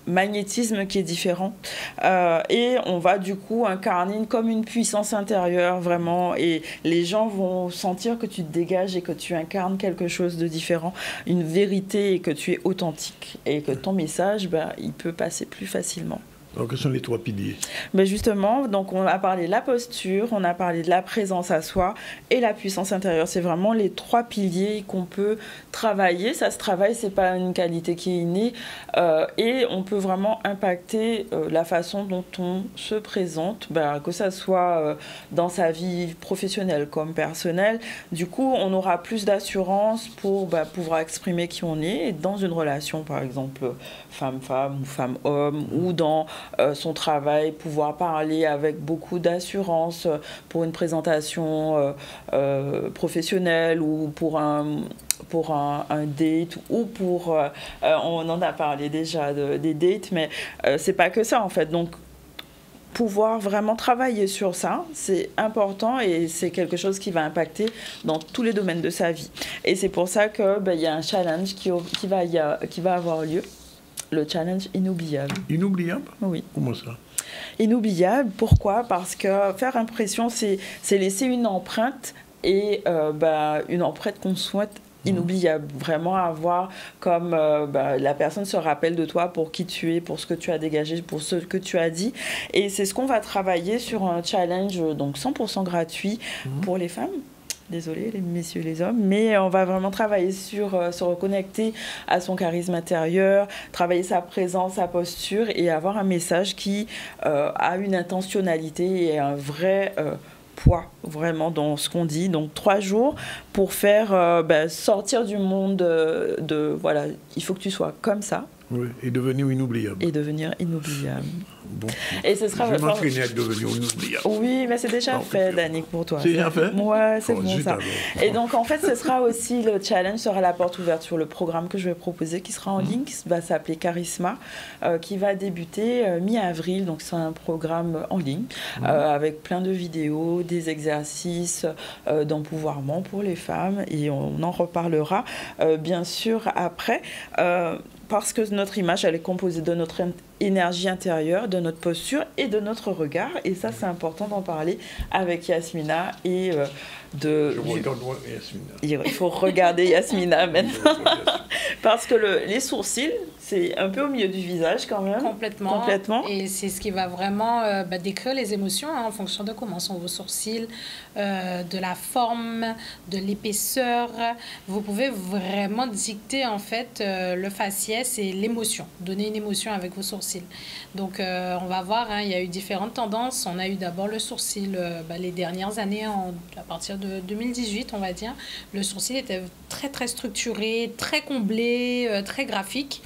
magnétisme qui est différent et on va du coup incarner comme une puissance intérieure vraiment, et les gens vont sentir que tu te dégages et que tu incarnes quelque chose de différent, une vérité, et que tu es authentique et que ton message il peut passer plus facilement. Alors, quels sont les 3 piliers? Mais justement, donc on a parlé de la posture, on a parlé de la présence à soi et la puissance intérieure. C'est vraiment les 3 piliers qu'on peut travailler. Ça se travaille, c'est pas une qualité qui est innée. Et on peut vraiment impacter la façon dont on se présente, que ça soit dans sa vie professionnelle comme personnelle. Du coup, on aura plus d'assurance pour pouvoir exprimer qui on est dans une relation, par exemple, femme-femme ou femme-homme, ou dans son travail, pouvoir parler avec beaucoup d'assurance pour une présentation professionnelle ou pour un date, ou pour... on en a parlé déjà des dates, mais c'est pas que ça en fait. Donc, pouvoir vraiment travailler sur ça, c'est important et c'est quelque chose qui va impacter dans tous les domaines de sa vie. Et c'est pour ça que y a un challenge qui va avoir lieu. Le challenge inoubliable. Inoubliable? Oui. Comment ça? Inoubliable, pourquoi? Parce que faire impression, c'est laisser une empreinte, et une empreinte qu'on souhaite inoubliable. Vraiment avoir comme la personne se rappelle de toi pour qui tu es, pour ce que tu as dégagé, pour ce que tu as dit. Et c'est ce qu'on va travailler sur un challenge donc 100% gratuit pour les femmes. Désolée, les messieurs, les hommes, mais on va vraiment travailler sur se reconnecter à son charisme intérieur, travailler sa présence, sa posture, et avoir un message qui a une intentionnalité et un vrai poids vraiment dans ce qu'on dit. Donc 3 jours pour faire sortir du monde voilà, il faut que tu sois comme ça. Oui, et devenir inoubliable. Et devenir inoubliable. Bon. Et ce sera... Je vais m'entraîner à devenir inoubliable. Oui, mais c'est déjà fait, Danick, pour toi. C'est déjà fait? Ouais, c'est bon ça. Et donc, en fait, ce sera aussi, le challenge sera la porte ouverte sur le programme que je vais proposer, qui sera en ligne, qui va s'appeler Charisma, qui va débuter mi-avril. Donc, c'est un programme en ligne, avec plein de vidéos, des exercices d'empouvoirment pour les femmes, et on en reparlera, bien sûr, après. Parce que notre image, elle est composée de notre énergie intérieure, de notre posture et de notre regard. Et ça, c'est important d'en parler avec Yasmina et de... Je regarde Yasmina. Il faut regarder Yasmina maintenant. Parce que les sourcils, c'est un peu au milieu du visage quand même. Complètement. Et c'est ce qui va vraiment décrire les émotions en fonction de comment sont vos sourcils, de la forme, de l'épaisseur. Vous pouvez vraiment dicter en fait le faciès et l'émotion, donner une émotion avec vos sourcils. Donc on va voir, il y a eu différentes tendances. On a eu d'abord le sourcil les dernières années, à partir de 2018 on va dire. Le sourcil était très très structuré, très comblé, très graphique.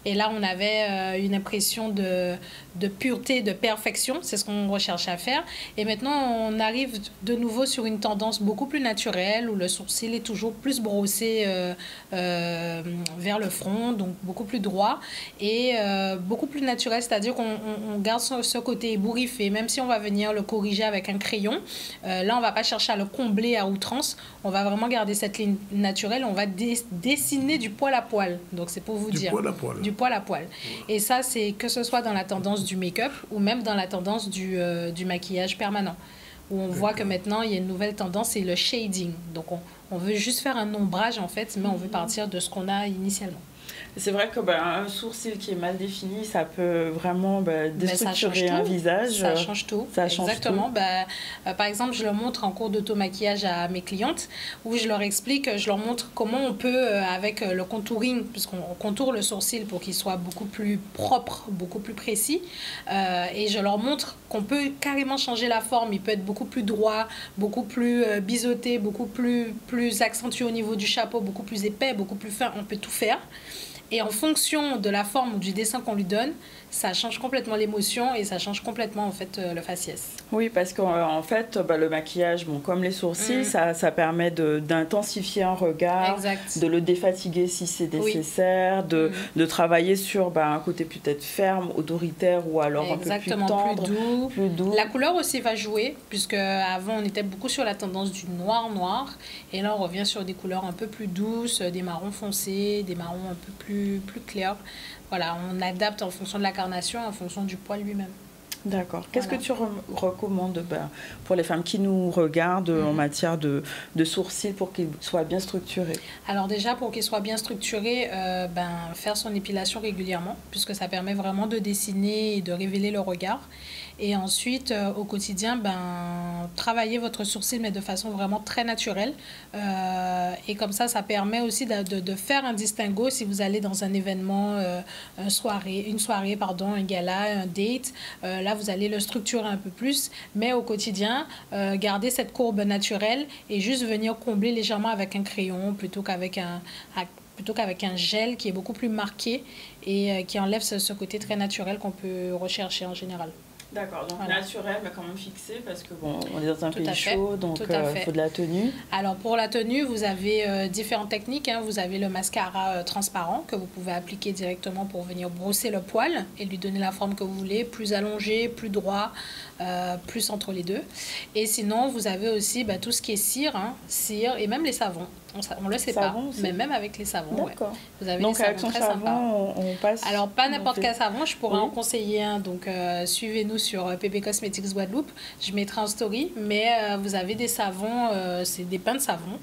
Et là, on avait une impression de pureté, de perfection. C'est ce qu'on recherchait à faire. Et maintenant, on arrive de nouveau sur une tendance beaucoup plus naturelle où le sourcil est toujours plus brossé vers le front, donc beaucoup plus droit et beaucoup plus naturel. C'est-à-dire qu'on garde ce côté ébouriffé, même si on va venir le corriger avec un crayon. Là, on ne va pas chercher à le combler à outrance. On va vraiment garder cette ligne naturelle. On va dessiner du poil à poil. Donc, c'est pour vous dire. Du poil à poil. Et ça, c'est que ce soit dans la tendance du make-up ou même dans la tendance du maquillage permanent. Où on voit que maintenant, il y a une nouvelle tendance, c'est le shading. Donc, on veut juste faire un ombrage, en fait, mais on veut partir de ce qu'on a initialement. C'est vrai que un sourcil qui est mal défini, ça peut vraiment déstructurer un visage. Ça change tout. Ça change exactement. Tout. Par exemple, je le montre en cours d'auto-maquillage à mes clientes, où je leur explique, je leur montre comment on peut, avec le contouring, puisqu'on contourne le sourcil pour qu'il soit beaucoup plus propre, beaucoup plus précis, et je leur montre qu'on peut carrément changer la forme. Il peut être beaucoup plus droit, beaucoup plus biseauté, beaucoup plus accentué au niveau du chapeau, beaucoup plus épais, beaucoup plus fin. On peut tout faire. Et en fonction de la forme ou du dessin qu'on lui donne, ça change complètement l'émotion et ça change complètement en fait le faciès. Oui, parce qu'en fait, le maquillage, comme les sourcils, ça permet d'intensifier un regard, de le défatiguer si c'est nécessaire, de travailler sur un côté peut-être ferme, autoritaire ou alors un peu plus tendre, plus doux. La couleur aussi va jouer, puisque avant on était beaucoup sur la tendance du noir et là on revient sur des couleurs un peu plus douces, des marrons foncés, des marrons un peu plus clairs. Voilà, on adapte en fonction de la carnation, en fonction du poil lui-même. D'accord. Qu'est-ce que tu recommandes pour les femmes qui nous regardent en matière de sourcils pour qu'ils soient bien structurés? Alors déjà, pour qu'ils soient bien structurés, faire son épilation régulièrement, puisque ça permet vraiment de dessiner et de révéler le regard. Et ensuite, au quotidien, travailler votre sourcil, mais de façon vraiment très naturelle. Et comme ça permet aussi de faire un distinguo si vous allez dans un événement, une soirée, un gala, un date. Là, vous allez le structurer un peu plus. Mais au quotidien, garder cette courbe naturelle et juste venir combler légèrement avec un crayon plutôt qu'avec un gel qui est beaucoup plus marqué et qui enlève ce côté très naturel qu'on peut rechercher en général. D'accord, donc naturel, mais quand même fixé, parce que on est dans un pays chaud, donc il faut de la tenue. Alors pour la tenue, vous avez différentes techniques. Vous avez le mascara transparent que vous pouvez appliquer directement pour venir brosser le poil et lui donner la forme que vous voulez, plus allongé, plus droit, plus entre les deux. Et sinon, vous avez aussi tout ce qui est cire et même les savons. On ne le sait pas, mais même avec les savons. D'accord. Vous avez donc des avec savons son très savon, sympas. on passe... Alors pas n'importe quel savon, je pourrais en conseiller un. Donc suivez-nous sur PB Cosmetics Guadeloupe. Je mettrai en story, mais vous avez des savons, c'est des pains de savon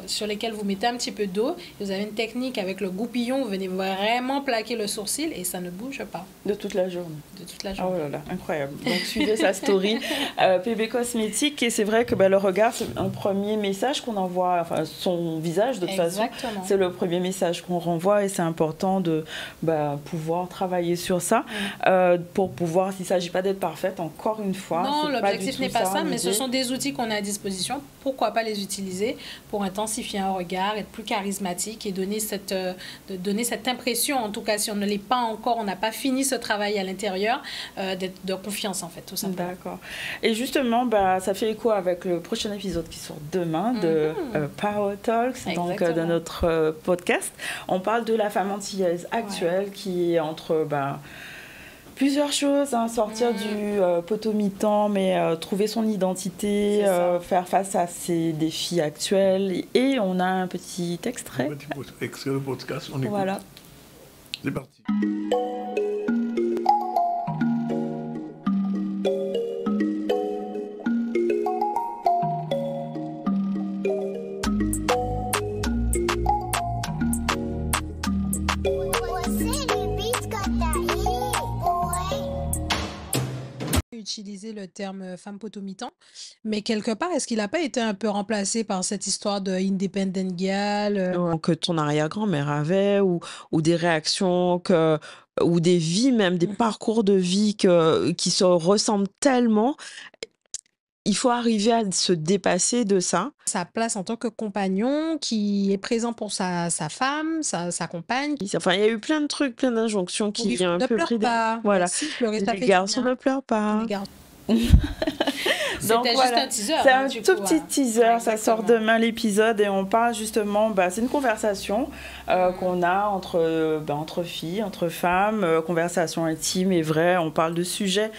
sur lesquels vous mettez un petit peu d'eau. Vous avez une technique avec le goupillon, vous venez vraiment plaquer le sourcil et ça ne bouge pas. De toute la journée. De toute la journée. Oh là là, incroyable. Donc suivez sa story PB Cosmetics et c'est vrai que le regard, c'est un premier message qu'on envoie. Enfin, son visage, de toute façon, c'est le premier message qu'on renvoie et c'est important de pouvoir travailler sur ça pour pouvoir, s'il ne s'agit pas d'être parfaite, encore une fois. Non, l'objectif n'est pas ça, mais ce sont des outils qu'on a à disposition. Pourquoi pas les utiliser pour intensifier un regard, être plus charismatique et donner cette impression, en tout cas, si on ne l'est pas encore, on n'a pas fini ce travail à l'intérieur, de confiance, en fait, tout simplement. D'accord. Et justement, ça fait écho avec le prochain épisode qui sort demain de Power Talks, donc de notre podcast. On parle de la femme antillaise actuelle qui est entre plusieurs choses, sortir du potomitan, mais trouver son identité, faire face à ses défis actuels. Et on a un petit extrait. Un petit extrait de podcast, on écoute. Voilà. C'est parti. Utiliser le terme femme potomitan, mais quelque part, est-ce qu'il n'a pas été un peu remplacé par cette histoire de independent girl que ton arrière-grand-mère avait ou des réactions ou des vies même, des parcours de vie qui se ressemblent tellement. il faut arriver à se dépasser de ça. Sa place en tant que compagnon qui est présent pour sa femme, sa compagne. Enfin, il y a eu plein de trucs, plein d'injonctions qui Oui, ont un ne peu pleure pris pas. Voilà. Merci, pleurer, ça Les fait garçons du bien. ne pleurent pas. Les garçons. Donc, C'était voilà. juste un teaser. C'est hein, un du tout coup, petit hein. teaser, Ouais, ça sort exactement. demain l'épisode et on parle justement, c'est une conversation qu'on a entre filles, entre femmes, conversation intime et vraie. On parle de sujets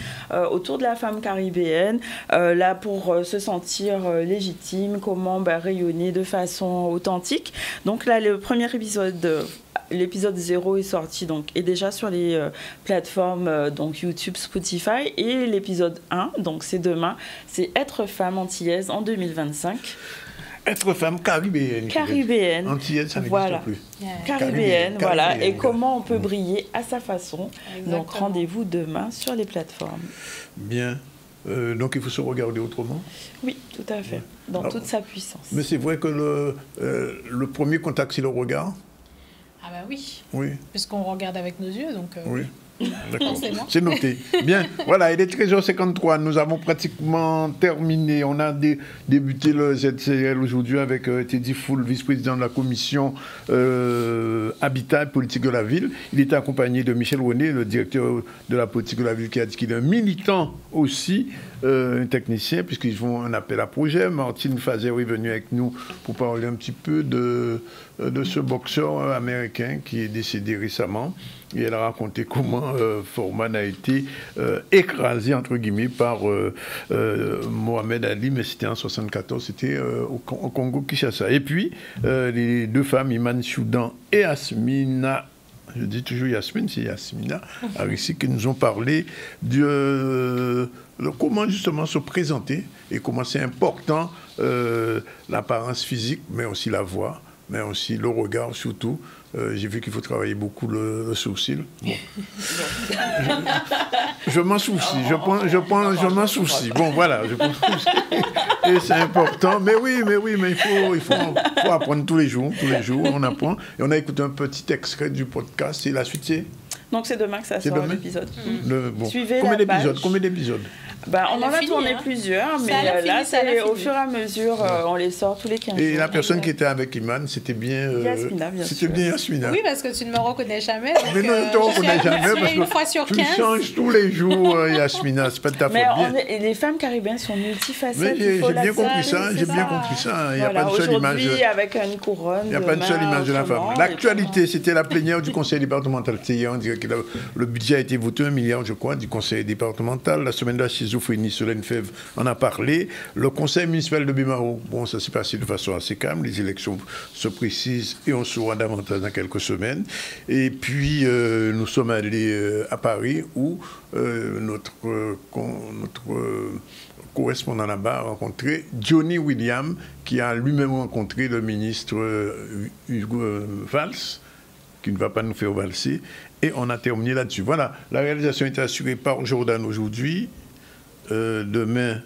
autour de la femme caribéenne, là pour se sentir légitime, comment rayonner de façon authentique. Donc là, le premier épisode... L'épisode 0 est sorti, donc est déjà sur les plateformes donc YouTube, Spotify. Et l'épisode 1, donc c'est demain, c'est Être femme antillaise en 2025. Être femme caribéenne. Caribéenne. Antillaise, ça n'existe Voilà. plus. Caribéenne, voilà. Caribéenne. Et comment on peut briller à sa façon. Exactement. Donc rendez-vous demain sur les plateformes. Bien. Donc il faut se regarder autrement. Oui, tout à fait. Dans toute sa puissance. Mais c'est vrai que le premier contact, c'est le regard. Ah bah oui. Oui. Puisqu'on regarde avec nos yeux, donc... Oui. D'accord. Forcément. C'est noté. Bien, voilà, il est 13h53. Nous avons pratiquement terminé. On a débuté le ZCL aujourd'hui avec Teddy Foul, vice-président de la commission Habitat et politique de la ville. Il était accompagné de Michel René, le directeur de la politique de la ville, qui a dit qu'il est un militant aussi, un technicien, puisqu'ils font un appel à projet. Martine Fazer est venue avec nous pour parler un petit peu de ce boxeur américain qui est décédé récemment. Et elle a raconté comment Foreman a été écrasé, entre guillemets, par Mohamed Ali, mais c'était en 1974, c'était au Congo-Kinshasa. Et puis, les deux femmes, Iman Choudan et Asmina, je dis toujours Yasmine, c'est Yasmina Arissi, qui nous ont parlé de comment justement se présenter et comment c'est important l'apparence physique, mais aussi la voix, mais aussi le regard surtout. J'ai vu qu'il faut travailler beaucoup le sourcil. Bon. Je m'en soucie, je m'en soucie. Bon, voilà, je m'en soucie. Et c'est important. Mais il faut apprendre tous les jours, on apprend. Et on a écouté un petit extrait du podcast. Et la suite, c'est... Donc c'est demain que ça sort l'épisode. Bon. Suivez Combien la page. d'épisodes On en a tourné plusieurs, mais là, c'est au fur et à mesure, on les sort tous les 15 jours. Et la personne qui était avec Iman, c'était bien... Yasmina, bien sûr. C'était bien Yasmina. Oui, parce que tu ne me reconnais jamais. Donc, mais non, je ne te reconnais jamais parce une fois sur que 15. tu changes tous les jours, Yasmina. C'est pas de ta faute. Mais les femmes caribéennes sont multifacettes. J'ai bien compris ça. Il n'y a pas de seule image. Aujourd'hui, avec une couronne. Il n'y a pas de seule image de la femme. L'actualité, c'était la plénière du conseil départemental. On dirait que le budget a été voté 1 milliard, je crois, du conseil départemental. La semaine de la schizophrénie, Solène Fèvre en a parlé. Le conseil municipal de Bimao, bon, ça s'est passé de façon assez calme. Les élections se précisent et on saura davantage dans quelques semaines. Et puis, nous sommes allés à Paris où notre correspondant là-bas a rencontré Johnny Williams, qui a lui-même rencontré le ministre Hugo Valls, qui ne va pas nous faire valser. Et on a terminé là-dessus. Voilà, la réalisation est assurée par Jordan aujourd'hui. Demain,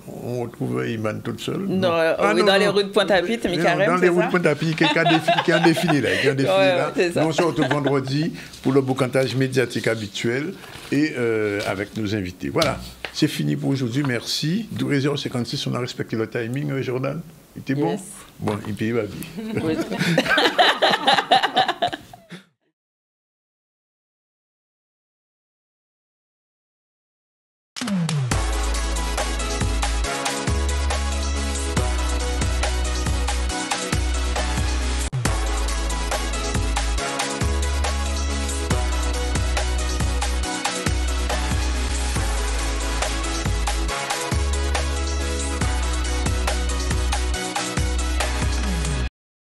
on retrouve Iman toute seule. Dans les rues de Pointe-à-Pitre, mais carrément. Dans les rues de Pointe-à-Pitre, qui a un défilé là. Ouais, on se retrouve vendredi pour le boucantage médiatique habituel et avec nos invités. Voilà, c'est fini pour aujourd'hui. Merci. 12h56, on a respecté le timing, Jordan. Il était bon? Yes. Bon, il paye ma vie.